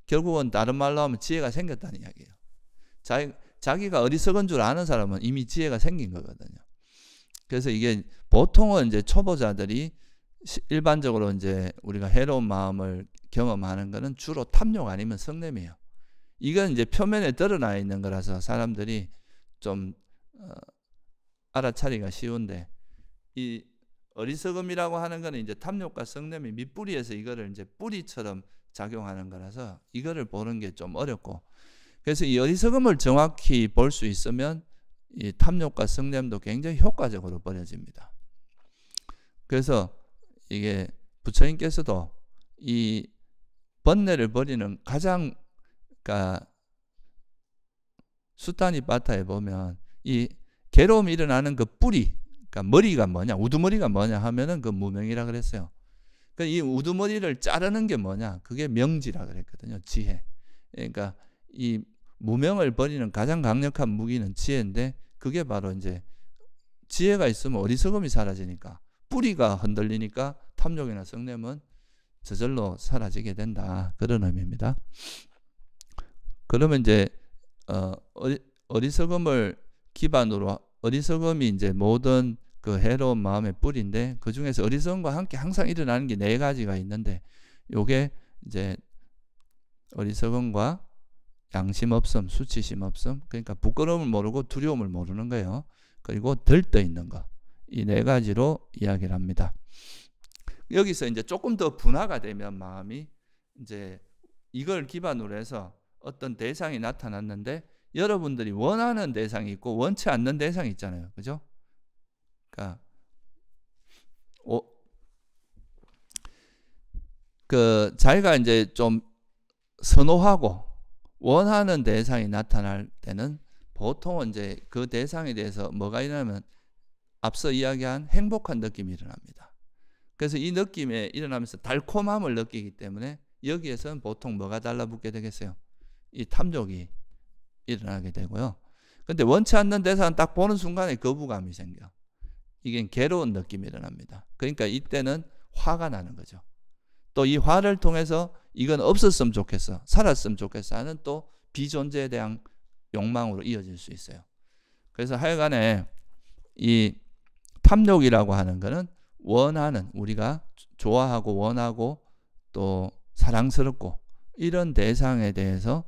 결국은 다른 말로 하면 지혜가 생겼다는 이야기예요. 자기가 어리석은 줄 아는 사람은 이미 지혜가 생긴 거거든요. 그래서 이게 보통은 이제 초보자들이 일반적으로 이제 우리가 해로운 마음을 경험하는 거는 주로 탐욕 아니면 성냄이에요. 이건 이제 표면에 드러나 있는 거라서 사람들이 좀 알아차리기가 쉬운데, 이 어리석음이라고 하는 거는 이제 탐욕과 성냄이 밑뿌리에서 이거를 이제 뿌리처럼 작용하는 거라서 이거를 보는 게 좀 어렵고, 그래서 이 어리석음을 정확히 볼 수 있으면 이 탐욕과 성냄도 굉장히 효과적으로 버려집니다. 그래서 이게 부처님께서도 이 번뇌를 버리는 가장, 그러니까 수타니파타에 보면 이 괴로움이 일어나는 그 뿌리, 그러니까 머리가 뭐냐, 우두머리가 뭐냐 하면은 그 무명이라 그랬어요. 이 우두머리를 자르는 게 뭐냐, 그게 명지라 그랬거든요. 지혜. 그러니까 이 무명을 버리는 가장 강력한 무기는 지혜인데, 그게 바로 이제 지혜가 있으면 어리석음이 사라지니까, 뿌리가 흔들리니까 탐욕이나 성냄은 저절로 사라지게 된다, 그런 의미입니다. 그러면 이제 어리석음을 기반으로, 어리석음이 이제 모든 그 해로운 마음의 뿌리인데, 그 중에서 어리석음과 함께 항상 일어나는 게 4가지가 있는데, 요게 이제 어리석음과 양심 없음, 수치심 없음, 그러니까 부끄러움을 모르고 두려움을 모르는 거예요. 그리고 들떠 있는 거, 이 4가지로 이야기를 합니다. 여기서 이제 조금 더 분화가 되면 마음이, 이제 이걸 기반으로 해서 어떤 대상이 나타났는데, 여러분들이 원하는 대상이 있고 원치 않는 대상이 있잖아요. 그죠? 그러니까 자기가 이제 좀 선호하고 원하는 대상이 나타날 때는 보통은 이제 그 대상에 대해서 뭐가 일어나면 앞서 이야기한 행복한 느낌이 일어납니다. 그래서 이 느낌에 일어나면서 달콤함을 느끼기 때문에 여기에서는 보통 뭐가 달라붙게 되겠어요? 이 탐욕이 일어나게 되고요. 근데 원치 않는 대상은 딱 보는 순간에 거부감이 생겨. 이게 괴로운 느낌이 일어납니다. 그러니까 이때는 화가 나는 거죠. 또 이 화를 통해서 이건 없었으면 좋겠어, 살았으면 좋겠어 하는 또 비존재에 대한 욕망으로 이어질 수 있어요. 그래서 하여간에 이 탐욕이라고 하는 거는 원하는, 우리가 좋아하고 원하고 또 사랑스럽고 이런 대상에 대해서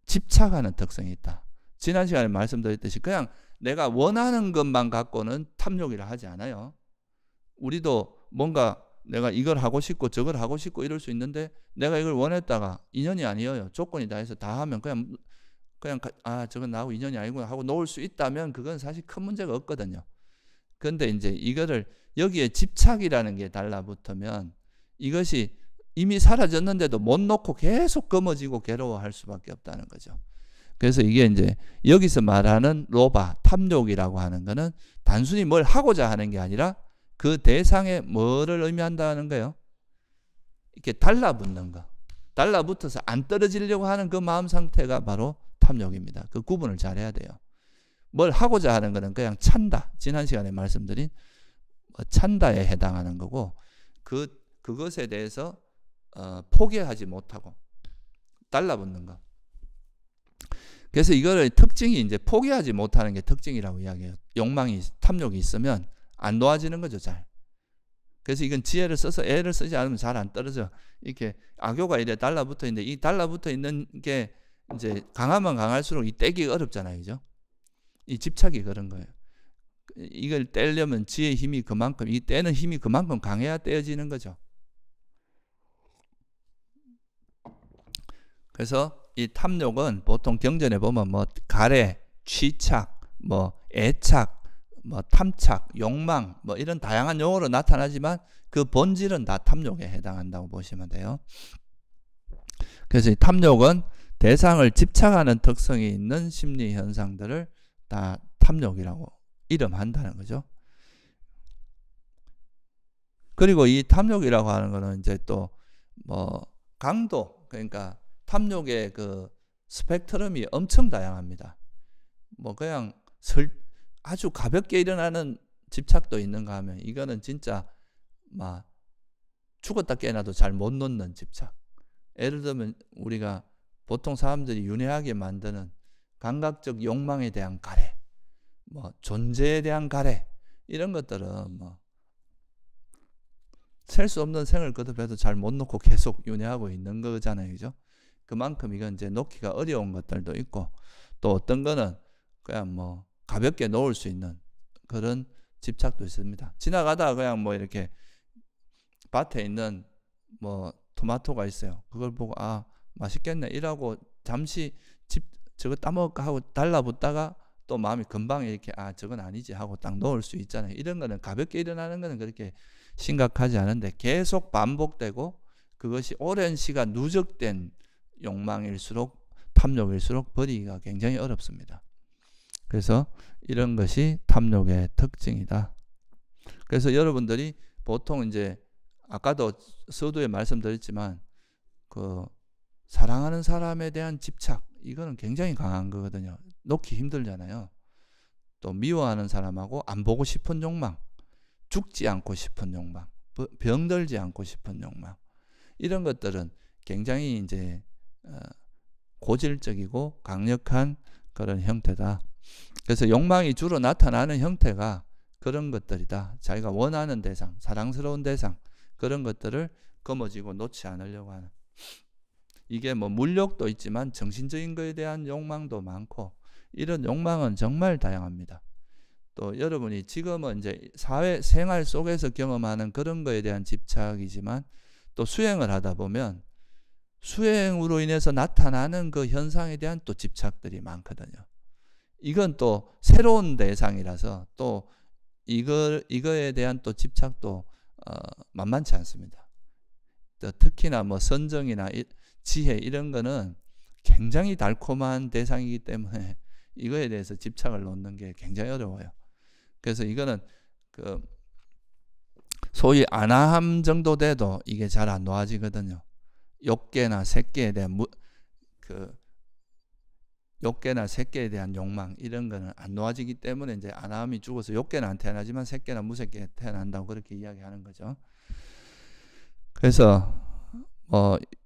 집착하는 특성이 있다. 지난 시간에 말씀드렸듯이 그냥 내가 원하는 것만 갖고는 탐욕이라 하지 않아요. 우리도 뭔가 내가 이걸 하고 싶고 저걸 하고 싶고 이럴 수 있는데, 내가 이걸 원했다가 인연이 아니에요, 조건이 다 해서 다 하면 그냥 저건 나하고 인연이 아니구나 하고 놓을 수 있다면 그건 사실 큰 문제가 없거든요. 그런데 이제 이거를 여기에 집착이라는 게 달라붙으면 이것이 이미 사라졌는데도 못 놓고 계속 검어지고 괴로워할 수밖에 없다는 거죠. 그래서 이게 이제 여기서 말하는 로바, 탐욕이라고 하는 거는 단순히 뭘 하고자 하는 게 아니라 그 대상에 뭐를 의미한다는 거예요? 이렇게 달라붙는 거. 달라붙어서 안 떨어지려고 하는 그 마음 상태가 바로 탐욕입니다. 그 구분을 잘 해야 돼요. 뭘 하고자 하는 거는 그냥 찬다. 지난 시간에 말씀드린 찬다에 해당하는 거고, 그것에 대해서 포기하지 못하고 달라붙는 거. 그래서 이거를 특징이 이제 포기하지 못하는 게 특징이라고 이야기해요. 욕망이, 탐욕이 있으면 안 놓아지는 거죠, 잘. 그래서 이건 지혜를 써서 애를 쓰지 않으면 잘 안 떨어져. 이렇게 악교가 이래 달라붙어 있는데, 이 달라붙어 있는 게 이제 강하면 강할수록 이 떼기가 어렵잖아요, 그죠? 이 집착이 그런 거예요. 이걸 떼려면 지혜의 힘이 그만큼, 이 떼는 힘이 그만큼 강해야 떼어지는 거죠. 그래서 이 탐욕은 보통 경전에 보면 뭐 가래, 취착, 뭐 애착, 뭐 탐착, 욕망, 뭐 이런 다양한 용어로 나타나지만 그 본질은 다 탐욕에 해당한다고 보시면 돼요. 그래서 이 탐욕은 대상을 집착하는 특성이 있는 심리 현상들을 다 탐욕이라고 이름한다는 거죠. 그리고 이 탐욕이라고 하는 거는 이제 또 뭐 강도, 그러니까 탐욕의 그 스펙트럼이 엄청 다양합니다. 뭐 그냥 아주 가볍게 일어나는 집착도 있는가 하면, 이거는 진짜 막 죽었다 깨어나도 잘 못 놓는 집착. 예를 들면 우리가 보통 사람들이 윤회하게 만드는 감각적 욕망에 대한 가래, 뭐 존재에 대한 가래, 이런 것들은 뭐 셀 수 없는 생을 거듭해도 잘 못 놓고 계속 윤회하고 있는 거잖아요, 그죠? 그만큼 이건 이제 놓기가 어려운 것들도 있고, 또 어떤 거는 그냥 뭐 가볍게 놓을 수 있는 그런 집착도 있습니다. 지나가다가 그냥 뭐 이렇게 밭에 있는 뭐 토마토가 있어요. 그걸 보고 아 맛있겠네 이라고 잠시 저거 따먹을까 하고 달라붙다가 또 마음이 금방 이렇게 아 저건 아니지 하고 딱 놓을 수 있잖아요. 이런 거는 가볍게 일어나는 거는 그렇게 심각하지 않은데, 계속 반복되고 그것이 오랜 시간 누적된 욕망일수록, 탐욕일수록 버리기가 굉장히 어렵습니다. 그래서 이런 것이 탐욕의 특징이다. 그래서 여러분들이 보통 이제 아까도 서두에 말씀드렸지만 그 사랑하는 사람에 대한 집착, 이거는 굉장히 강한 거거든요. 놓기 힘들잖아요. 또 미워하는 사람하고 안 보고 싶은 욕망, 죽지 않고 싶은 욕망, 병들지 않고 싶은 욕망, 이런 것들은 굉장히 이제 고질적이고 강력한 그런 형태다. 그래서 욕망이 주로 나타나는 형태가 그런 것들이다. 자기가 원하는 대상, 사랑스러운 대상, 그런 것들을 거머쥐고 놓지 않으려고 하는. 이게 뭐 물욕도 있지만 정신적인 것에 대한 욕망도 많고, 이런 욕망은 정말 다양합니다. 또 여러분이 지금은 이제 사회 생활 속에서 경험하는 그런 거에 대한 집착이지만, 또 수행을 하다 보면 수행으로 인해서 나타나는 그 현상에 대한 또 집착들이 많거든요. 이건 또 새로운 대상이라서 또 이거에 대한 또 집착도 만만치 않습니다. 또 특히나 뭐 선정이나 지혜 이런 거는 굉장히 달콤한 대상이기 때문에 이거에 대해서 집착을 놓는 게 굉장히 어려워요. 그래서 이거는 그 소위 안아함 정도 돼도 이게 잘 안 놓아지거든요. 욕계나 색계에 대한 욕계나 색계에 대한 욕망, 이런 거는 안 놓아지기 때문에 이제 안아함이 죽어서 욕계는 안 태어나지만 색계나 무색계에 태어난다고 그렇게 이야기하는 거죠. 그래서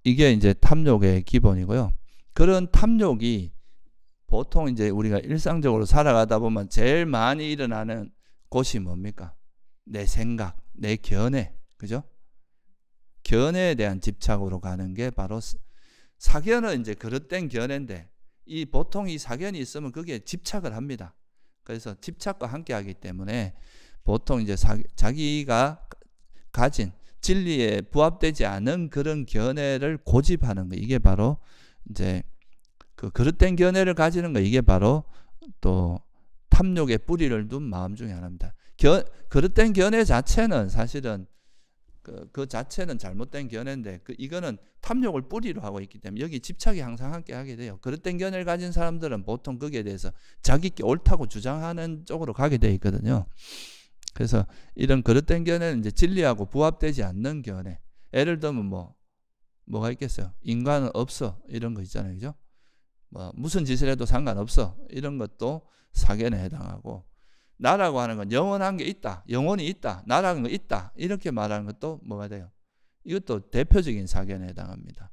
이게 이제 탐욕의 기본이고요. 그런 탐욕이 보통 이제 우리가 일상적으로 살아가다 보면 제일 많이 일어나는 곳이 뭡니까? 내 생각, 내 견해, 그죠? 견해에 대한 집착으로 가는 게 바로 사견은 이제 그릇된 견해인데, 보통 이 사견이 있으면 그게 집착을 합니다. 그래서 집착과 함께 하기 때문에 보통 이제 자기가 가진 진리에 부합되지 않은 그런 견해를 고집하는 거, 이게 바로 이제 그 그릇된 견해를 가지는 거, 이게 바로 또 탐욕의 뿌리를 둔 마음 중에 하나입니다. 그릇된 견해 자체는 사실은 그 자체는 잘못된 견해인데, 이거는 탐욕을 뿌리로 하고 있기 때문에 여기 집착이 항상 함께 하게 돼요. 그릇된 견해를 가진 사람들은 보통 거기에 대해서 자기께 옳다고 주장하는 쪽으로 가게 돼 있거든요. 그래서 이런 그릇된 견해는 이제 진리하고 부합되지 않는 견해. 예를 들면 뭐가 있겠어요? 인간은 없어, 이런 거 있잖아요, 그죠? 무슨 짓을 해도 상관없어, 이런 것도 사견에 해당하고, 나라고 하는 건 영원한 게 있다, 영혼이 있다, 나라는 거 있다, 이렇게 말하는 것도 뭐가 돼요? 이것도 대표적인 사견에 해당합니다.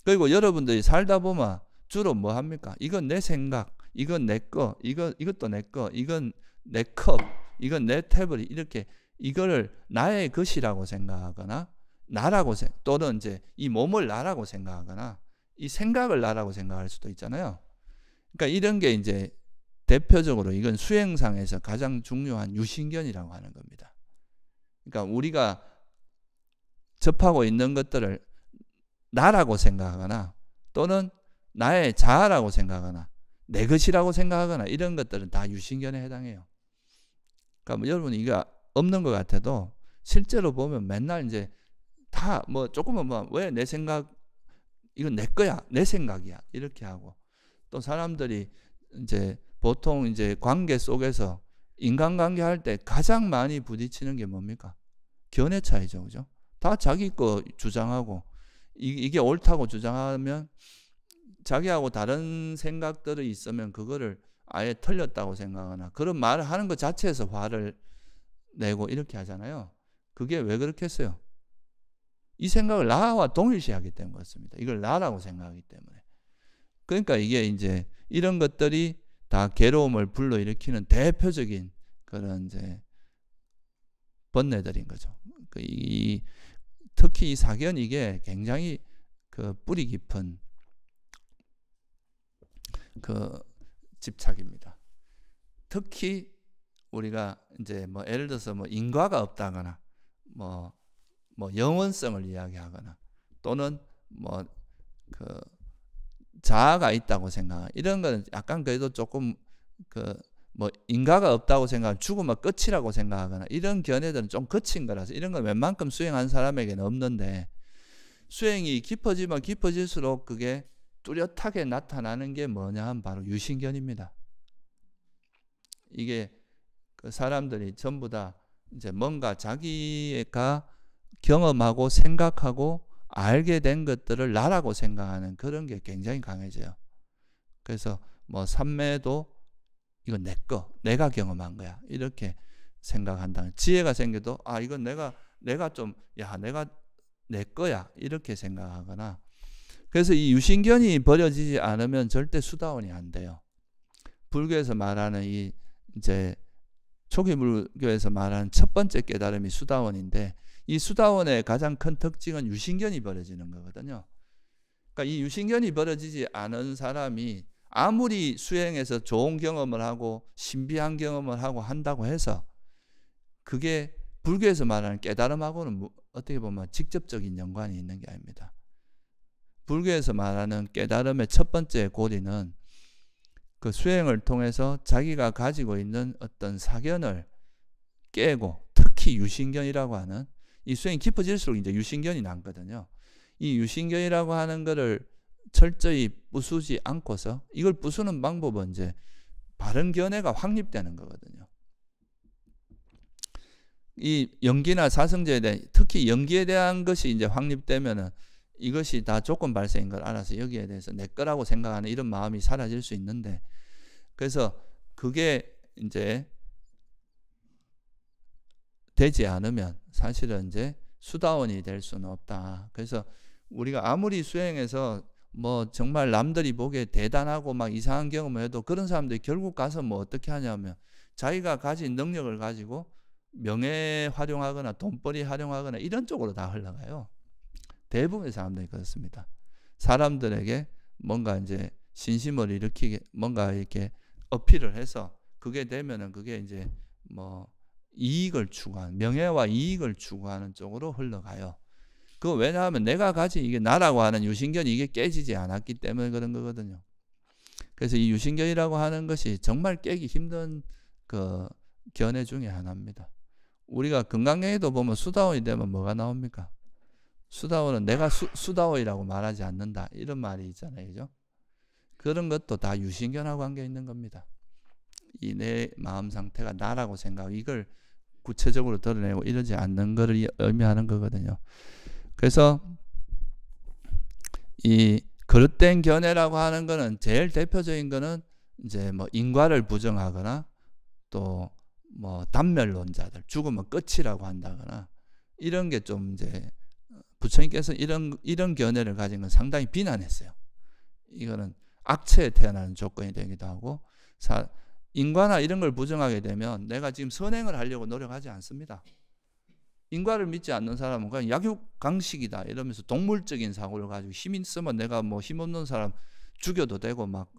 그리고 여러분들이 살다 보면 주로 뭐 합니까? 이건 내 생각, 이건 내 거, 이것도 내 거, 이건 내 컵, 이건 내 태블릿, 이렇게 이거를 나의 것이라고 생각하거나, 나라고 또는 이제 이 몸을 나라고 생각하거나, 이 생각을 나라고 생각할 수도 있잖아요. 그러니까 이런 게 이제 대표적으로 이건 수행상에서 가장 중요한 유신견이라고 하는 겁니다. 그러니까 우리가 접하고 있는 것들을 나라고 생각하거나, 또는 나의 자아라고 생각하거나, 내 것이라고 생각하거나, 이런 것들은 다 유신견에 해당해요. 그러니까 뭐 여러분 이거 없는 것 같아도 실제로 보면 맨날 이제 다 조금은 왜 내 생각, 이건 내 거야, 내 생각이야, 이렇게 하고, 또 사람들이 이제 보통 이제 관계 속에서 인간관계 할 때 가장 많이 부딪히는 게 뭡니까? 견해 차이죠, 그죠? 다 자기 거 주장하고, 이게 옳다고 주장하면 자기하고 다른 생각들이 있으면 그거를 아예 틀렸다고 생각하거나, 그런 말을 하는 것 자체에서 화를 내고 이렇게 하잖아요. 그게 왜 그렇게 했어요? 이 생각을 나와 동일시하기 때문에 그렇습니다. 이걸 나라고 생각하기 때문에. 그러니까 이게 이제 이런 것들이 다 괴로움을 불러일으키는 대표적인 그런 이제 번뇌들인 거죠. 특히 이 사견, 이게 굉장히 그 뿌리 깊은 그 집착입니다. 특히 우리가 이제 예를 들어서 인과가 없다거나, 영원성을 이야기하거나, 또는 그 자아가 있다고 생각, 이런 거는 약간 그래도 조금 인과가 없다고 생각하면 죽으면 끝이라고 생각하거나, 이런 견해들은 좀 거친 거라서 이런 건 웬만큼 수행한 사람에게는 없는데, 수행이 깊어지면 깊어질수록 그게 뚜렷하게 나타나는 게 뭐냐 하면 바로 유신견입니다. 이게 그 사람들이 전부 다 이제 뭔가 자기가 경험하고 생각하고 알게 된 것들을 나라고 생각하는 그런 게 굉장히 강해져요. 그래서 뭐 삼매도 이거 내 거, 내가 경험한 거야 이렇게 생각한다는, 지혜가 생겨도 아 이건 내가 좀 내가 내 거야 이렇게 생각하거나. 그래서 이 유신견이 버려지지 않으면 절대 수다원이 안 돼요. 불교에서 말하는 이 이제 초기 불교에서 말하는 첫 번째 깨달음이 수다원인데, 이 수다원의 가장 큰 특징은 유신견이 버려지는 거거든요. 그러니까 이 유신견이 버려지지 않은 사람이 아무리 수행해서 좋은 경험을 하고 신비한 경험을 하고 한다고 해서 그게 불교에서 말하는 깨달음하고는 어떻게 보면 직접적인 연관이 있는 게 아닙니다. 불교에서 말하는 깨달음의 첫 번째 고리는 그 수행을 통해서 자기가 가지고 있는 어떤 사견을 깨고, 특히 유신견이라고 하는, 이 수행이 깊어질수록 이제 유신견이 남거든요. 이 유신견이라고 하는 거를 철저히 부수지 않고서, 이걸 부수는 방법은 이제 바른 견해가 확립되는 거거든요. 이 연기나 사성제에 대한, 특히 연기에 대한 것이 이제 확립되면은 이것이 다 조건 발생인 걸 알아서 여기에 대해서 내 거라고 생각하는 이런 마음이 사라질 수 있는데, 그래서 그게 이제 되지 않으면 사실은 이제 수다원이 될 수는 없다. 그래서 우리가 아무리 수행해서 뭐 정말 남들이 보기에 대단하고 막 이상한 경험을 해도 그런 사람들이 결국 가서 뭐 어떻게 하냐면 자기가 가진 능력을 가지고 명예 활용하거나 돈벌이 활용하거나 이런 쪽으로 다 흘러가요. 대부분의 사람들이 그렇습니다. 사람들에게 뭔가 이제 신심을 일으키게, 뭔가 이렇게 어필을 해서 그게 되면은 그게 이제 뭐 이익을 추구하는, 명예와 이익을 추구하는 쪽으로 흘러가요. 그거 왜냐하면 내가 가진 이게 나라고 하는 유신견이 이게 깨지지 않았기 때문에 그런 거거든요. 그래서 이 유신견이라고 하는 것이 정말 깨기 힘든 그 견해 중에 하나입니다. 우리가 금강경에도 보면 수다원이 되면 뭐가 나옵니까? 수다원은 내가 수다원이라고 말하지 않는다 이런 말이 있잖아요, 그죠? 그런 것도 다 유신견하고 관계 있는 겁니다. 이 내 마음 상태가 나라고 생각하고 이걸 구체적으로 드러내고 이러지 않는 것을 의미하는 거거든요. 그래서 이 그릇된 견해라고 하는 거는 제일 대표적인 거는 이제 뭐 인과를 부정하거나 또 뭐 단멸론자들, 죽으면 끝이라고 한다거나 이런 게 좀 이제 부처님께서 이런 견해를 가진 건 상당히 비난했어요. 이거는 악체에 태어나는 조건이 되기도 하고, 인과나 이런 걸 부정하게 되면 내가 지금 선행을 하려고 노력하지 않습니다. 인과를 믿지 않는 사람은 그냥 약육강식이다 이러면서 동물적인 사고를 가지고 힘 있으면 내가 뭐 힘없는 사람 죽여도 되고 막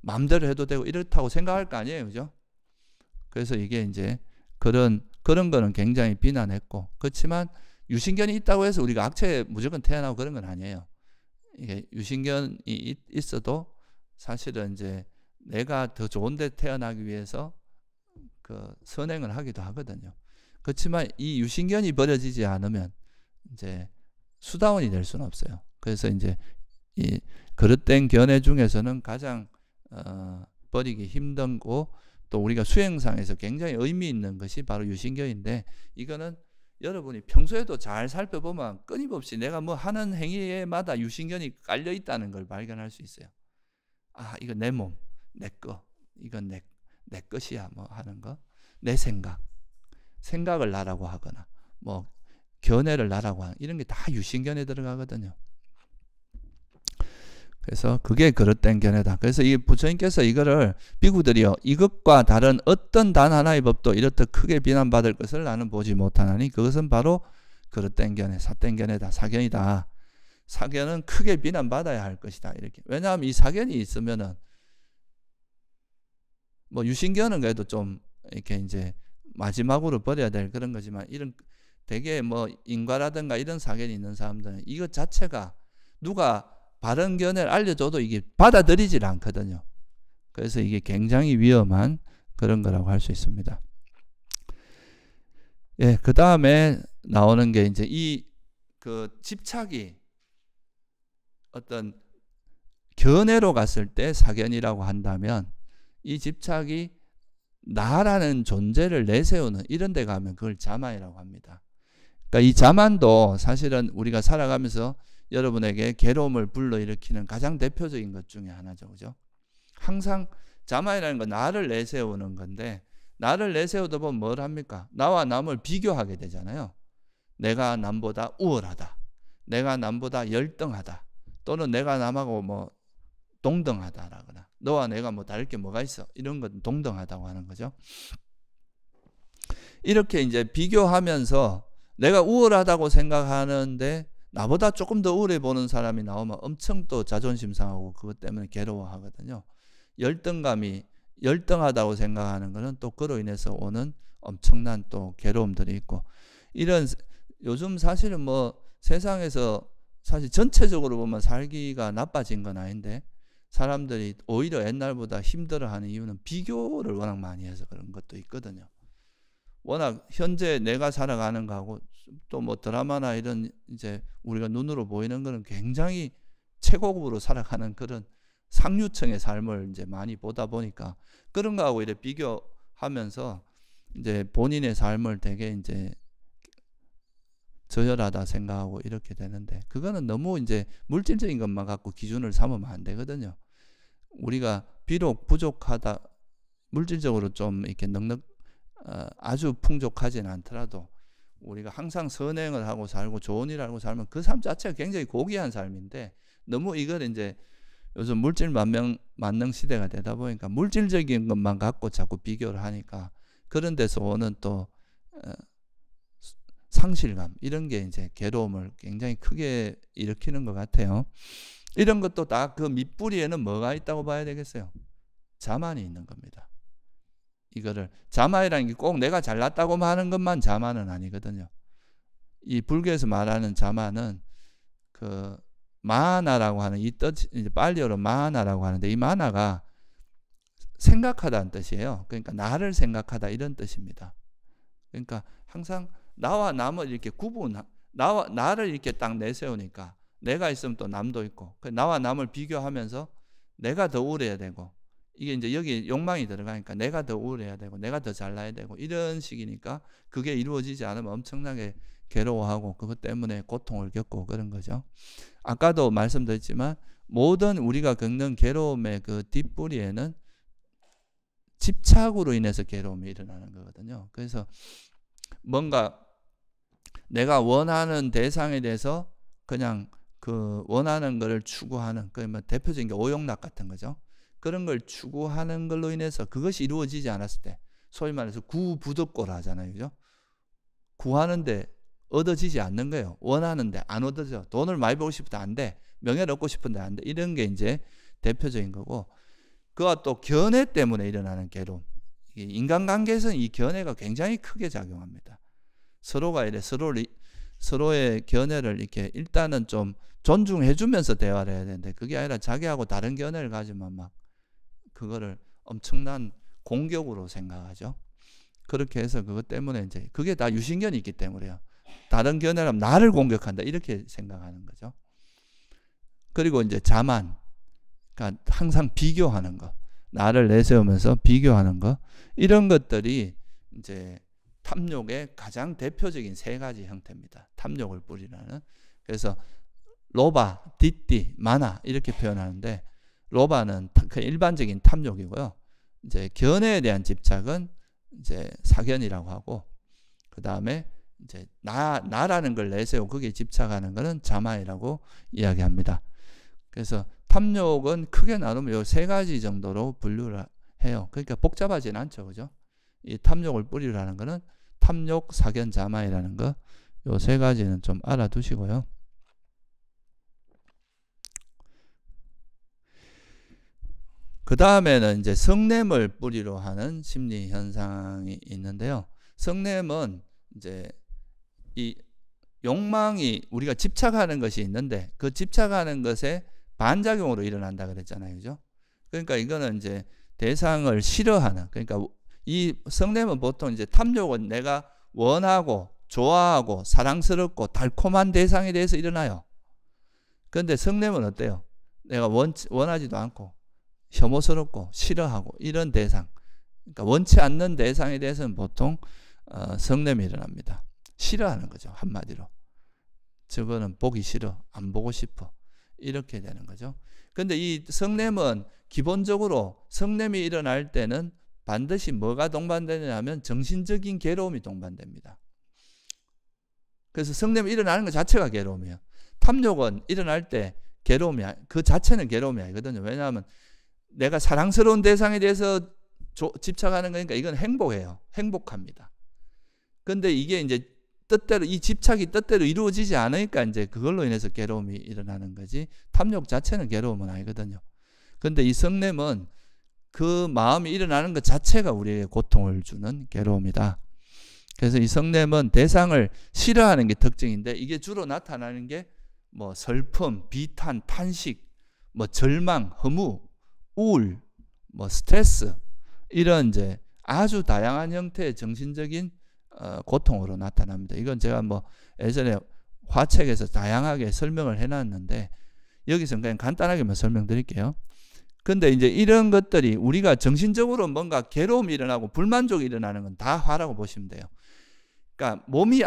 마음대로 해도 되고 이렇다고 생각할 거 아니에요, 그죠? 그래서 이게 이제 그런 거는 굉장히 비난했고, 그렇지만 유신견이 있다고 해서 우리가 악체에 무조건 태어나고 그런 건 아니에요. 이게 유신견이 있어도 사실은 이제 내가 더 좋은 데 태어나기 위해서 그 선행을 하기도 하거든요. 그렇지만 이 유신견이 버려지지 않으면 이제 수다원이 될 수는 없어요. 그래서 이제 이 그릇된 견해 중에서는 가장 버리기 힘든고 또 우리가 수행상에서 굉장히 의미 있는 것이 바로 유신견인데, 이거는 여러분이 평소에도 잘 살펴보면 끊임없이 내가 뭐 하는 행위에마다 유신견이 깔려 있다는 걸 발견할 수 있어요. 아, 이거 내 몸, 내 거, 이건 내 것이야 뭐 하는 거, 내 생각을 나라고 하거나 뭐 견해를 나라고 하는 이런 게 다 유신견에 들어가거든요. 그래서 그게 그릇된 견해다. 그래서 이 부처님께서 이거를 비구들이요, 이것과 다른 어떤 단 하나의 법도 이렇듯 크게 비난받을 것을 나는 보지 못하나니 그것은 바로 그릇된 견해, 삿된 견해다, 사견이다. 사견은 크게 비난받아야 할 것이다. 이렇게. 왜냐하면 이 사견이 있으면은 뭐 유신견은 그래도 좀 이렇게 이제 마지막으로 버려야 될 그런 거지만, 이런 되게 뭐 인과라든가 이런 사견이 있는 사람들은 이것 자체가 누가 바른 견해를 알려줘도 이게 받아들이질 않거든요. 그래서 이게 굉장히 위험한 그런 거라고 할 수 있습니다. 예, 그 다음에 나오는 게 이제 이 그 집착이 어떤 견해로 갔을 때 사견이라고 한다면, 이 집착이 나라는 존재를 내세우는 이런 데 가면 그걸 자만이라고 합니다. 그러니까 이 자만도 사실은 우리가 살아가면서 여러분에게 괴로움을 불러일으키는 가장 대표적인 것 중에 하나죠. 그죠? 항상 자만이라는 건 나를 내세우는 건데, 나를 내세우다 보면 뭘 합니까? 나와 남을 비교하게 되잖아요. 내가 남보다 우월하다, 내가 남보다 열등하다, 또는 내가 남하고 뭐 동등하다라거나, 너와 내가 뭐 다를 게 뭐가 있어, 이런 건 동등하다고 하는 거죠. 이렇게 이제 비교하면서 내가 우월하다고 생각하는데 나보다 조금 더 우월해 보는 사람이 나오면 엄청 또 자존심 상하고 그것 때문에 괴로워하거든요. 열등감이, 열등하다고 생각하는 것은 또 그로 인해서 오는 엄청난 또 괴로움들이 있고, 이런 요즘 사실은 뭐 세상에서 사실 전체적으로 보면 살기가 나빠진 건 아닌데, 사람들이 오히려 옛날보다 힘들어하는 이유는 비교를 워낙 많이 해서 그런 것도 있거든요. 워낙 현재 내가 살아가는 거하고 또 뭐 드라마나 이런 이제 우리가 눈으로 보이는 거는 굉장히 최고급으로 살아가는 그런 상류층의 삶을 이제 많이 보다 보니까 그런 거하고 이렇게 비교하면서 이제 본인의 삶을 되게 이제 저열하다 생각하고 이렇게 되는데, 그거는 너무 이제 물질적인 것만 갖고 기준을 삼으면 안 되거든요. 우리가 비록 부족하다, 물질적으로 좀 이렇게 아주 풍족하진 않더라도 우리가 항상 선행을 하고 살고 좋은 일을 하고 살면 그 삶 자체가 굉장히 고귀한 삶인데, 너무 이걸 이제 요즘 물질 만능 시대가 되다 보니까 물질적인 것만 갖고 자꾸 비교를 하니까 그런 데서 오는 또 상실감, 이런 게 이제 괴로움을 굉장히 크게 일으키는 것 같아요. 이런 것도 다 그 밑뿌리에는 뭐가 있다고 봐야 되겠어요? 자만이 있는 겁니다. 이거를 자만이라는 게 꼭 내가 잘났다고 하는 것만 자만은 아니거든요. 이 불교에서 말하는 자만은 그 마하나라고 하는 이 뜻, 빨리어로 마하나라고 하는데, 이 마하나가 생각하다는 뜻이에요. 그러니까 나를 생각하다, 이런 뜻입니다. 그러니까 항상 나와 남을 이렇게 나를 이렇게 딱 내세우니까 내가 있으면 또 남도 있고, 나와 남을 비교하면서 내가 더 우월해야 되고, 이게 이제 여기 욕망이 들어가니까 내가 더 우월해야 되고 내가 더 잘나야 되고, 이런 식이니까 그게 이루어지지 않으면 엄청나게 괴로워하고 그것 때문에 고통을 겪고 그런 거죠. 아까도 말씀드렸지만 모든 우리가 겪는 괴로움의 그 뒷뿌리에는 집착으로 인해서 괴로움이 일어나는 거거든요. 그래서 뭔가 내가 원하는 대상에 대해서 그냥 그 원하는 것을 추구하는, 그 뭐 대표적인 게 오용락 같은 거죠. 그런 걸 추구하는 걸로 인해서 그것이 이루어지지 않았을 때 소위 말해서 구부득고라 하잖아요. 그죠? 구하는데 얻어지지 않는 거예요. 원하는데 안 얻어져. 돈을 많이 벌고 싶은데 안 돼. 명예를 얻고 싶은데 안 돼. 이런 게 이제 대표적인 거고, 그와 또 견해 때문에 일어나는 괴로움. 인간관계에서는 이 견해가 굉장히 크게 작용합니다. 서로가 이래 서로의 견해를 이렇게 일단은 좀 존중해 주면서 대화를 해야 되는데, 그게 아니라 자기하고 다른 견해를 가지면 막 그거를 엄청난 공격으로 생각하죠. 그렇게 해서 그것 때문에 이제 그게 다 유신견이 있기 때문에요. 다른 견해라면 나를 공격한다, 이렇게 생각하는 거죠. 그리고 이제 자만, 그러니까 항상 비교하는 거, 나를 내세우면서 비교하는 거, 이런 것들이 이제 탐욕의 가장 대표적인 세 가지 형태입니다. 탐욕을 뿌리라는. 그래서 로바, 뒷띠, 마나 이렇게 표현하는데, 로바는 일반적인 탐욕이고요. 이제 견해에 대한 집착은 이제 사견이라고 하고, 그 다음에 이제 나라는 걸 내세우고 거기에 집착하는 것은 자만이라고 이야기합니다. 그래서 탐욕은 크게 나누면 이 세 가지 정도로 분류를 해요. 그러니까 복잡하진 않죠, 그죠? 이 탐욕을 뿌리라는 것은 탐욕, 사견, 자만이라는 거, 요 세 가지는 좀 알아두시고요. 그 다음에는 이제 성냄을 뿌리로 하는 심리 현상이 있는데요. 성냄은 이제 이 욕망이, 우리가 집착하는 것이 있는데 그 집착하는 것에 반작용으로 일어난다 그랬잖아요, 그죠? 그러니까 이거는 이제 대상을 싫어하는, 그러니까 이 성냄은 보통 이제 탐욕은 내가 원하고 좋아하고 사랑스럽고 달콤한 대상에 대해서 일어나요. 그런데 성냄은 어때요? 내가 원하지도 않고 혐오스럽고 싫어하고 이런 대상, 그러니까 원치 않는 대상에 대해서는 보통 성냄이 일어납니다. 싫어하는 거죠. 한마디로. 저거는 보기 싫어, 안 보고 싶어, 이렇게 되는 거죠. 근데 이 성냄은 기본적으로 성냄이 일어날 때는 반드시 뭐가 동반되느냐 하면 정신적인 괴로움이 동반됩니다. 그래서 성냄이 일어나는 것 자체가 괴로움이에요. 탐욕은 일어날 때 괴로움이, 그 자체는 괴로움이 아니거든요. 왜냐하면 내가 사랑스러운 대상에 대해서 집착하는 거니까 이건 행복해요. 행복합니다. 근데 이게 이제 뜻대로, 이 집착이 뜻대로 이루어지지 않으니까 이제 그걸로 인해서 괴로움이 일어나는 거지, 탐욕 자체는 괴로움은 아니거든요. 근데 이 성냄은 그 마음이 일어나는 것 자체가 우리에게 고통을 주는 괴로움이다. 그래서 이 성냄은 대상을 싫어하는 게 특징인데, 이게 주로 나타나는 게 뭐 슬픔, 비탄, 탄식, 뭐 절망, 허무, 우울, 뭐 스트레스, 이런 이제 아주 다양한 형태의 정신적인 고통으로 나타납니다. 이건 제가 뭐 예전에 화책에서 다양하게 설명을 해놨는데 여기서 그냥 간단하게만 설명드릴게요. 근데 이제 이런 것들이 우리가 정신적으로 뭔가 괴로움이 일어나고 불만족이 일어나는 건 다 화라고 보시면 돼요. 그러니까 몸이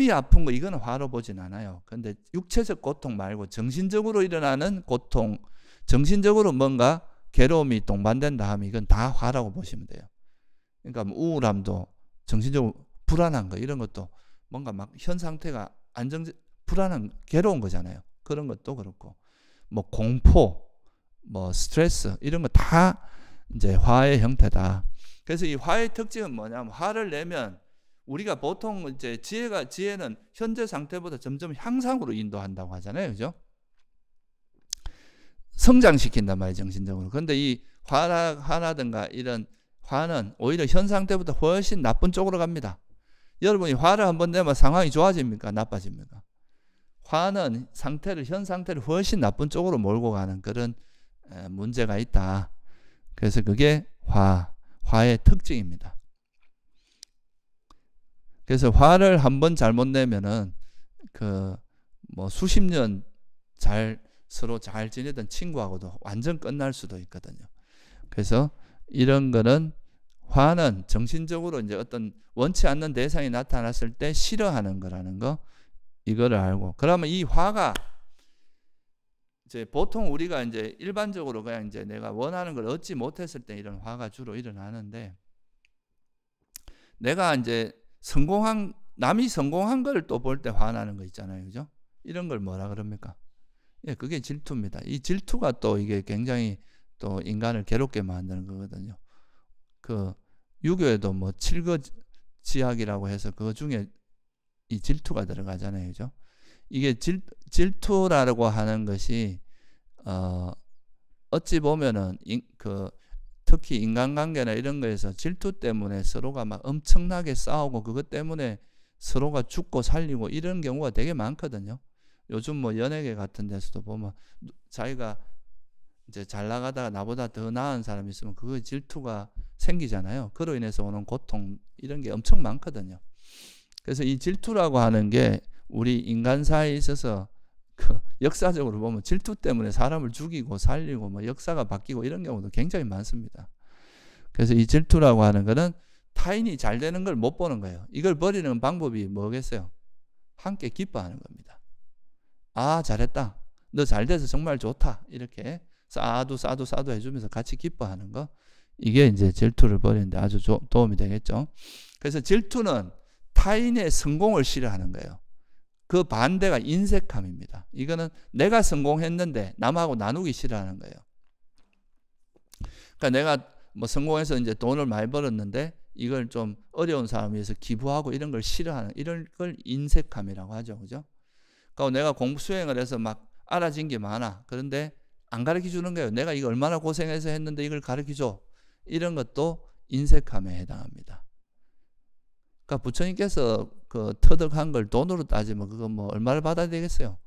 아픈 거 이거는 화로 보진 않아요. 근데 육체적 고통 말고 정신적으로 일어나는 고통, 정신적으로 뭔가 괴로움이 동반된다 하면 이건 다 화라고 보시면 돼요. 그러니까 뭐 우울함도 정신적으로 불안한 거, 이런 것도 뭔가 막 현 상태가 불안한, 괴로운 거잖아요. 그런 것도 그렇고, 뭐 공포, 뭐 스트레스, 이런 거 다 이제 화의 형태다. 그래서 이 화의 특징은 뭐냐면, 화를 내면 우리가 보통 이제 지혜는 현재 상태보다 점점 향상으로 인도한다고 하잖아요. 그죠? 성장시킨단 말이에요, 정신적으로. 그런데 이 화라든가 이런 화는 오히려 현 상태보다 훨씬 나쁜 쪽으로 갑니다. 여러분이 화를 한번 내면 상황이 좋아집니까? 나빠집니까? 화는 현 상태를 훨씬 나쁜 쪽으로 몰고 가는 그런 문제가 있다. 그래서 그게 화의 특징입니다. 그래서 화를 한번 잘못 내면은 뭐 수십 년 서로 잘 지내던 친구하고도 완전 끝날 수도 있거든요. 그래서 이런 거는, 화는 정신적으로 이제 어떤 원치 않는 대상이 나타났을 때 싫어하는 거라는 거, 이거를 알고, 그러면 이 화가 이제 보통 우리가 이제 일반적으로 그냥 이제 내가 원하는 걸 얻지 못했을 때 이런 화가 주로 일어나는데, 내가 이제 남이 성공한 걸 또 볼 때 화나는 거 있잖아요. 그죠? 이런 걸 뭐라 그럽니까? 예, 그게 질투입니다. 이 질투가 또 이게 굉장히 또 인간을 괴롭게 만드는 거거든요. 유교에도 뭐 칠거지학이라고 해서 그 중에 이 질투가 들어가잖아요. 그죠? 이게 질투라고 하는 것이 어찌 보면은 특히 인간관계나 이런 거에서 질투 때문에 서로가 막 엄청나게 싸우고 그것 때문에 서로가 죽고 살리고 이런 경우가 되게 많거든요. 요즘 뭐 연예계 같은 데서도 보면 자기가 이제 잘 나가다가 나보다 더 나은 사람이 있으면 그거 질투가 생기잖아요. 그로 인해서 오는 고통, 이런 게 엄청 많거든요. 그래서 이 질투라고 하는 게 우리 인간사에 있어서 역사적으로 보면 질투 때문에 사람을 죽이고 살리고 뭐 역사가 바뀌고 이런 경우도 굉장히 많습니다. 그래서 이 질투라고 하는 거는 타인이 잘 되는 걸 못 보는 거예요. 이걸 버리는 방법이 뭐겠어요? 함께 기뻐하는 겁니다. 아, 잘했다. 너 잘 돼서 정말 좋다. 이렇게 싸도 해주면서 같이 기뻐하는 거. 이게 이제 질투를 버리는데 아주 도움이 되겠죠. 그래서 질투는 타인의 성공을 싫어하는 거예요. 그 반대가 인색함입니다. 이거는 내가 성공했는데 남하고 나누기 싫어하는 거예요. 그러니까 내가 뭐 성공해서 이제 돈을 많이 벌었는데 이걸 좀 어려운 사람을 위해서 기부하고 이런 걸 싫어하는, 이런 걸 인색함이라고 하죠. 그죠? 그러니까 내가 공부 수행을 해서 막 알아진 게 많아. 그런데 안 가르쳐 주는 거예요. 내가 이거 얼마나 고생해서 했는데 이걸 가르쳐 줘. 이런 것도 인색함에 해당합니다. 그러니까 부처님께서 그 터득한 걸 돈으로 따지면 그거 뭐 얼마를 받아야 되겠어요?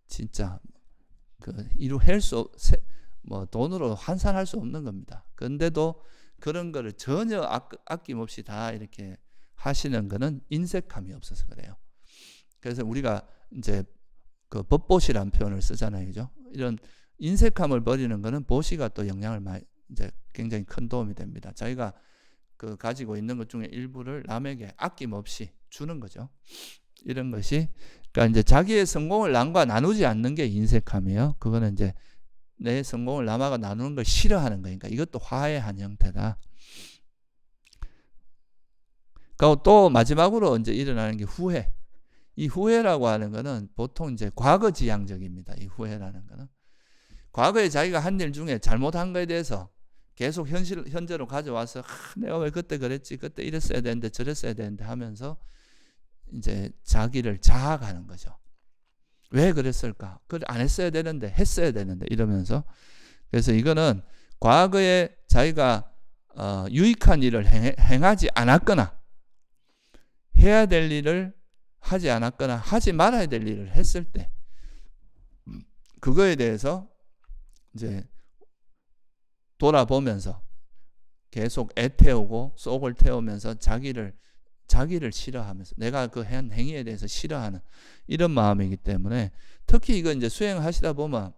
진짜 뭐 돈으로 환산할 수 없는 겁니다. 그런데도 그런 거를 전혀 아낌없이 다 이렇게 하시는 거는 인색함이 없어서 그래요. 그래서 우리가 이제 그 법보시라는 표현을 쓰잖아요. 그죠? 이런 인색함을 버리는 거는 보시가 또 영향을 많이 이제 굉장히 큰 도움이 됩니다. 자기가 그 가지고 있는 것 중에 일부를 남에게 아낌없이 주는 거죠. 이런 것이 그러니까 이제 자기의 성공을 남과 나누지 않는 게 인색함이에요. 그거는 이제 내 성공을 남하고 나누는 걸 싫어하는 거니까 이것도 화의 한 형태다. 그리고 또 마지막으로 이제 일어나는 게 후회. 이 후회라고 하는 거는 보통 이제 과거 지향적입니다. 이 후회라는 거는 과거에 자기가 한 일 중에 잘못한 거에 대해서 계속 현재로 가져와서 내가 왜 그때 그랬지, 그때 이랬어야 되는데 저랬어야 되는데 하면서 이제 자기를 자학하는 거죠. 왜 그랬을까? 그걸 안 했어야 되는데 했어야 되는데 이러면서 그래서 이거는 과거에 자기가 유익한 일을 행하지 않았거나 해야 될 일을 하지 않았거나 하지 말아야 될 일을 했을 때 그거에 대해서 이제 돌아보면서 계속 애태우고 속을 태우면서 자기를 싫어하면서 내가 그 한 행위에 대해서 싫어하는 이런 마음이기 때문에 특히 이거 이제 수행하시다 보면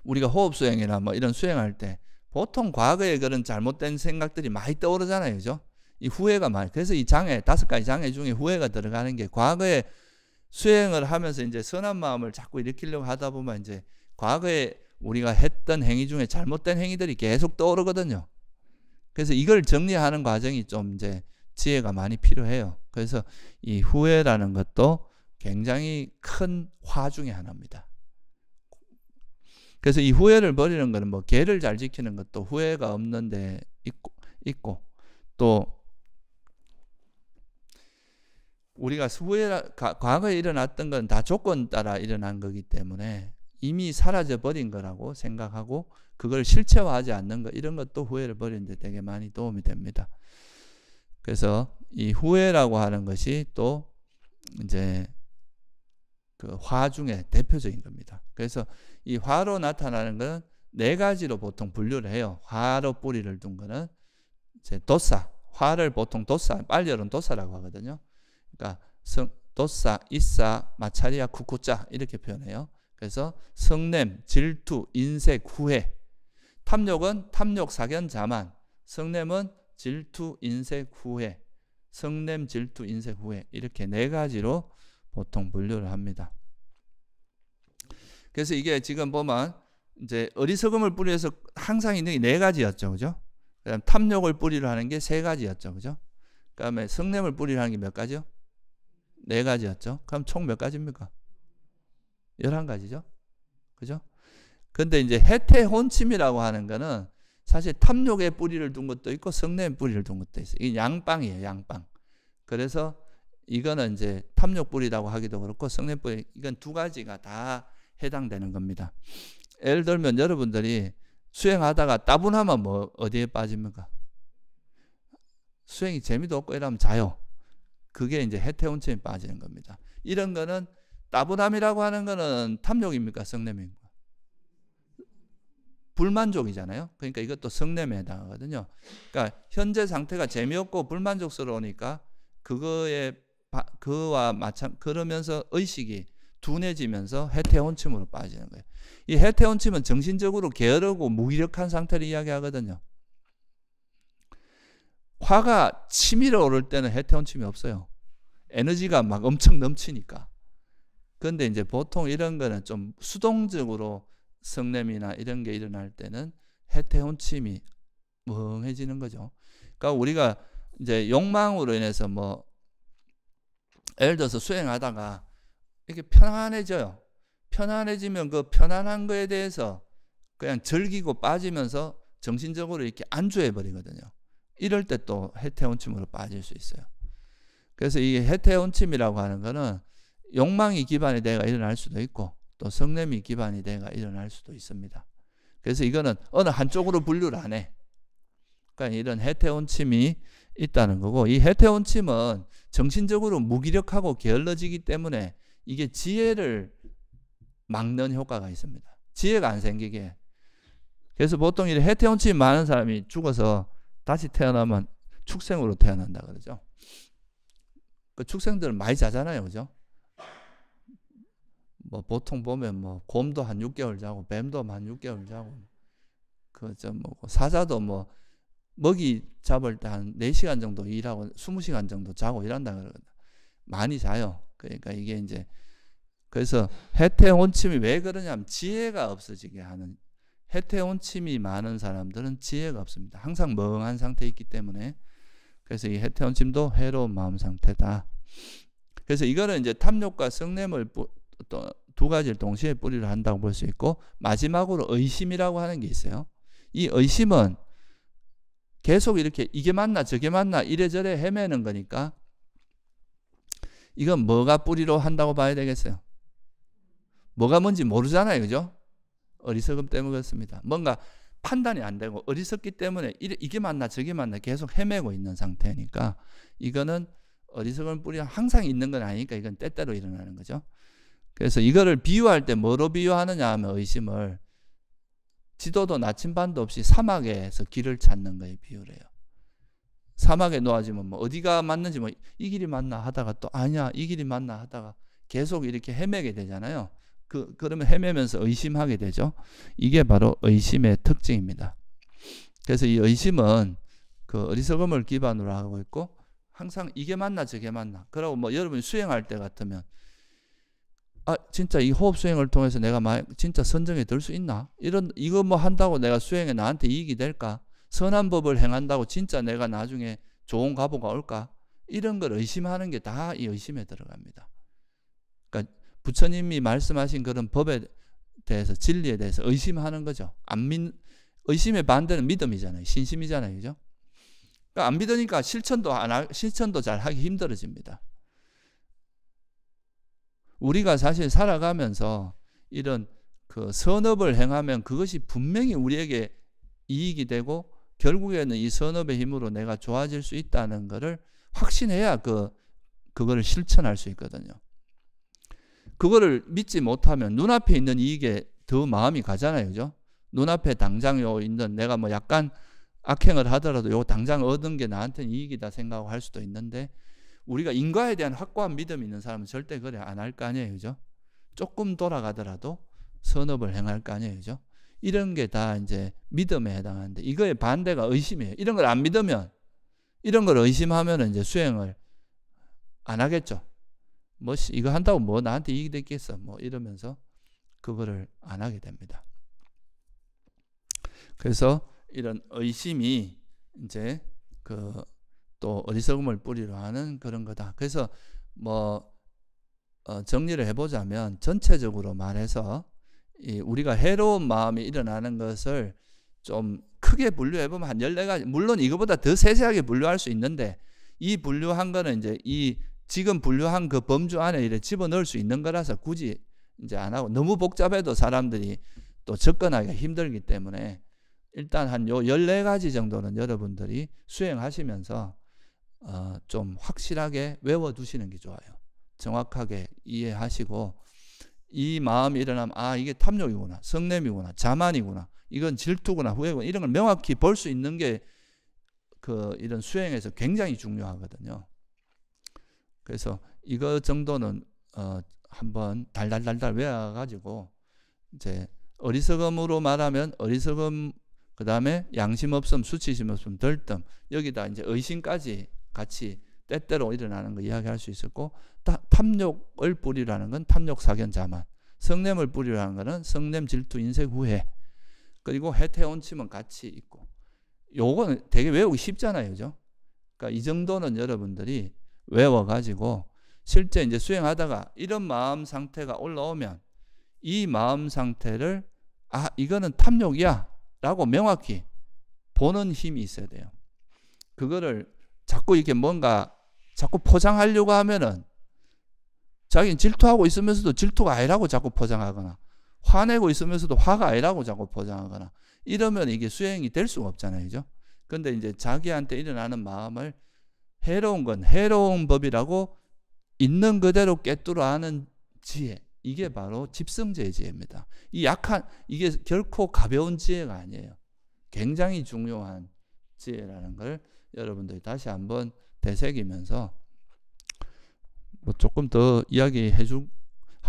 우리가 호흡 수행이나 뭐 이런 수행할 때 보통 과거에 그런 잘못된 생각들이 많이 떠오르잖아요. 그죠? 이 후회가 많이. 그래서 이 장애, 5가지 장애 중에 후회가 들어가는 게 과거에 수행을 하면서 이제 선한 마음을 자꾸 일으키려고 하다 보면 이제 과거에 우리가 했던 행위 중에 잘못된 행위들이 계속 떠오르거든요. 그래서 이걸 정리하는 과정이 좀 이제 지혜가 많이 필요해요. 그래서 이 후회라는 것도 굉장히 큰 화 중에 하나입니다. 그래서 이 후회를 버리는 것은 뭐 계를 잘 지키는 것도 후회가 없는데 있고 또 우리가 과거에 일어났던 건 다 조건 따라 일어난 거기 때문에 이미 사라져 버린 거라고 생각하고 그걸 실체화하지 않는 것 이런 것도 후회를 버리는 데 되게 많이 도움이 됩니다. 그래서 이 후회라고 하는 것이 또 이제 그 화 중에 대표적인 겁니다. 그래서 이 화로 나타나는 것은 4가지로 보통 분류를 해요. 화로 뿌리를 둔 거는 이제 도사, 화를 보통 도사, 빨리어는 도사라고 하거든요. 그러니까 도사, 이사, 마차리아, 쿠쿠짜 이렇게 표현해요. 그래서 성냄, 질투, 인색, 후회. 탐욕은 탐욕, 사견, 자만. 성냄은 질투, 인색, 후회. 성냄, 질투, 인색, 후회. 이렇게 4가지로 보통 분류를 합니다. 그래서 이게 지금 보면 이제 어리석음을 뿌리해서 항상 있는 게 4가지였죠. 그죠? 그다음 탐욕을 뿌리로 하는 게 3가지였죠. 그죠? 그다음에 성냄을 뿌리로 하는 게 몇 가지요? 4가지였죠. 그럼 총 몇 가지입니까? 11가지죠. 그죠? 근데 이제 해태혼침이라고 하는 거는 사실 탐욕의 뿌리를 둔 것도 있고 성냄의 뿌리를 둔 것도 있어요. 이게 양빵이에요. 양빵. 그래서 이거는 이제 탐욕 뿌리라고 하기도 그렇고 성냄 뿌리 이건 2가지가 다 해당되는 겁니다. 예를 들면 여러분들이 수행하다가 따분하면 뭐 어디에 빠집니까? 수행이 재미도 없고 이러면 자요. 그게 이제 해태혼침에 빠지는 겁니다. 이런 거는 따분함이라고 하는 거는 탐욕입니까? 성냄입니까? 불만족이잖아요. 그러니까 이것도 성냄에 해당하거든요. 그러니까 현재 상태가 재미없고 불만족스러우니까 그와 그러면서 의식이 둔해지면서 해태혼침으로 빠지는 거예요. 이 해태혼침은 정신적으로 게으르고 무기력한 상태를 이야기하거든요. 화가 치밀어 오를 때는 해태혼침이 없어요. 에너지가 막 엄청 넘치니까. 그런데 이제 보통 이런 거는 좀 수동적으로 성냄이나 이런 게 일어날 때는 해태혼침이 멍해지는 거죠. 그러니까 우리가 이제 욕망으로 인해서 뭐 예를 들어서 수행하다가 이렇게 편안해져요. 편안해지면 그 편안한 거에 대해서 그냥 즐기고 빠지면서 정신적으로 이렇게 안주해 버리거든요. 이럴 때 또 해태혼침으로 빠질 수 있어요. 그래서 이 해태혼침이라고 하는 거는 욕망이 기반이 돼가 일어날 수도 있고 또 성냄이 기반이 돼가 일어날 수도 있습니다. 그래서 이거는 어느 한쪽으로 분류를 안 해. 그러니까 이런 해태혼침이 있다는 거고 이 해태혼침은 정신적으로 무기력하고 게을러지기 때문에 이게 지혜를 막는 효과가 있습니다. 지혜가 안 생기게. 그래서 보통 이 해태혼침이 많은 사람이 죽어서 다시 태어나면 축생으로 태어난다 그러죠. 그 축생들은 많이 자잖아요. 그죠? 뭐 보통 보면 뭐 곰도 한 6개월 자고 뱀도 한 6개월 자고 그저 뭐 사자도 뭐 먹이 잡을 때 한 4시간 정도 일하고 20시간 정도 자고 이런다 그러거든. 많이 자요. 그러니까 이게 이제 그래서 해태혼침이 왜 그러냐면 지혜가 없어지게 하는, 해태혼침이 많은 사람들은 지혜가 없습니다. 항상 멍한 상태에 있기 때문에. 그래서 이 해태혼침도 해로운 마음 상태다. 그래서 이거는 이제 탐욕과 성냄을 또 두 가지를 동시에 뿌리를 한다고 볼 수 있고, 마지막으로 의심이라고 하는 게 있어요. 이 의심은 계속 이렇게 이게 맞나 저게 맞나 이래저래 헤매는 거니까 이건 뭐가 뿌리로 한다고 봐야 되겠어요? 뭐가 뭔지 모르잖아요. 그죠? 어리석음 때문에 그렇습니다. 뭔가 판단이 안 되고 어리석기 때문에 이게 맞나 저게 맞나 계속 헤매고 있는 상태니까 이거는 어리석은 뿌리가 항상 있는 건 아니니까 이건 때때로 일어나는 거죠. 그래서 이거를 비유할 때 뭐로 비유하느냐 하면 의심을 지도도 나침반도 없이 사막에서 길을 찾는 거에 비유를 해요. 사막에 놓아지면 뭐 어디가 맞는지 뭐 이 길이 맞나 하다가 또 아니야 이 길이 맞나 하다가 계속 이렇게 헤매게 되잖아요. 그러면 헤매면서 의심하게 되죠. 이게 바로 의심의 특징입니다. 그래서 이 의심은 그 어리석음을 기반으로 하고 있고 항상 이게 맞나 저게 맞나. 그러고 뭐 여러분이 수행할 때 같으면 진짜 이 호흡 수행을 통해서 내가 진짜 선정에 들 수 있나? 이거 뭐 한다고 내가 수행에 나한테 이익이 될까? 선한 법을 행한다고 진짜 내가 나중에 좋은 과보가 올까? 이런 걸 의심하는 게 다 이 의심에 들어갑니다. 그러니까 부처님이 말씀하신 그런 법에 대해서 진리에 대해서 의심하는 거죠. 의심의 반대는 믿음이잖아요. 신심이잖아요. 그죠? 그러니까 안 믿으니까 실천도 잘 하기 힘들어집니다. 우리가 사실 살아가면서 이런 그 선업을 행하면 그것이 분명히 우리에게 이익이 되고 결국에는 이 선업의 힘으로 내가 좋아질 수 있다는 것을 확신해야 그거를 실천할 수 있거든요. 그거를 믿지 못하면 눈앞에 있는 이익에 더 마음이 가잖아요. 그죠? 눈앞에 당장 있는 내가 뭐 약간 악행을 하더라도 요 당장 얻은 게 나한테는 이익이다 생각하고 할 수도 있는데 우리가 인과에 대한 확고한 믿음이 있는 사람은 절대 그래 안 할 거 아니에요. 그죠? 조금 돌아가더라도 선업을 행할 거 아니에요. 그죠? 이런 게 다 이제 믿음에 해당하는데 이거의 반대가 의심이에요. 이런 걸 안 믿으면 이런 걸 의심하면 이제 수행을 안 하겠죠. 뭐 이거 한다고 뭐 나한테 이익이 되겠어. 뭐 이러면서 그거를 안 하게 됩니다. 그래서 이런 의심이 이제 또 어리석음을 뿌리로 하는 그런 거다. 그래서 뭐 정리를 해보자면 전체적으로 말해서 우리가 해로운 마음이 일어나는 것을 좀 크게 분류해보면 한 14가지, 물론 이거보다 더 세세하게 분류할 수 있는데 이 분류한 거는 이제 이 지금 분류한 그 범주 안에 이렇게 집어넣을 수 있는 거라서 굳이 이제 안 하고 너무 복잡해도 사람들이 또 접근하기가 힘들기 때문에 일단 한 요 14가지 정도는 여러분들이 수행하시면서 좀 확실하게 외워두시는 게 좋아요. 정확하게 이해하시고 이 마음이 일어나면 이게 탐욕이구나, 성냄이구나, 자만이구나, 이건 질투구나, 후회구나 이런 걸 명확히 볼 수 있는 게 이런 수행에서 굉장히 중요하거든요. 그래서 이거 정도는 한번 달달달달 외워가지고 이제 어리석음으로 말하면 어리석음 그 다음에 양심 없음, 수치심 없음, 덜뜸 여기다 이제 의심까지 같이 때때로 일어나는 거 이야기할 수 있었고 탐욕을 뿌리라는 건 탐욕, 사견, 자만, 성냄을 뿌리라는 거는 성냄, 질투, 인색, 후회 그리고 해태혼침은 같이 있고 요거는 되게 외우기 쉽잖아요. 그죠? 그러니까 이 정도는 여러분들이 외워가지고 실제 이제 수행하다가 이런 마음 상태가 올라오면 이 마음 상태를 이거는 탐욕이야 라고 명확히 보는 힘이 있어야 돼요. 그거를 자꾸 이렇게 뭔가 자꾸 포장하려고 하면은 자기는 질투하고 있으면서도 질투가 아니라고 자꾸 포장하거나 화내고 있으면서도 화가 아니라고 자꾸 포장하거나 이러면 이게 수행이 될 수가 없잖아요. 그죠? 근데 이제 자기한테 일어나는 마음을 해로운 건 해로운 법이라고 있는 그대로 꿰뚫어 아는 지혜, 이게 바로 집성제의 지혜입니다. 이게 결코 가벼운 지혜가 아니에요. 굉장히 중요한 지혜라는 걸 여러분들이 다시 한번 되새기면서 뭐 조금 더 이야기할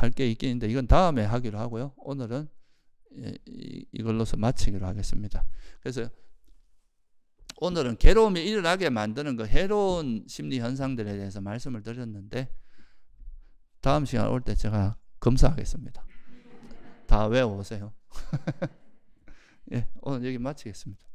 할 게 있긴 있는데 이건 다음에 하기로 하고요. 오늘은 이걸로서 마치기로 하겠습니다. 그래서 오늘은 괴로움이 일어나게 만드는 그 해로운 심리 현상들에 대해서 말씀을 드렸는데 다음 시간 올 때 제가 검사하겠습니다. 다 외워오세요. 예, 오늘 여기 마치겠습니다.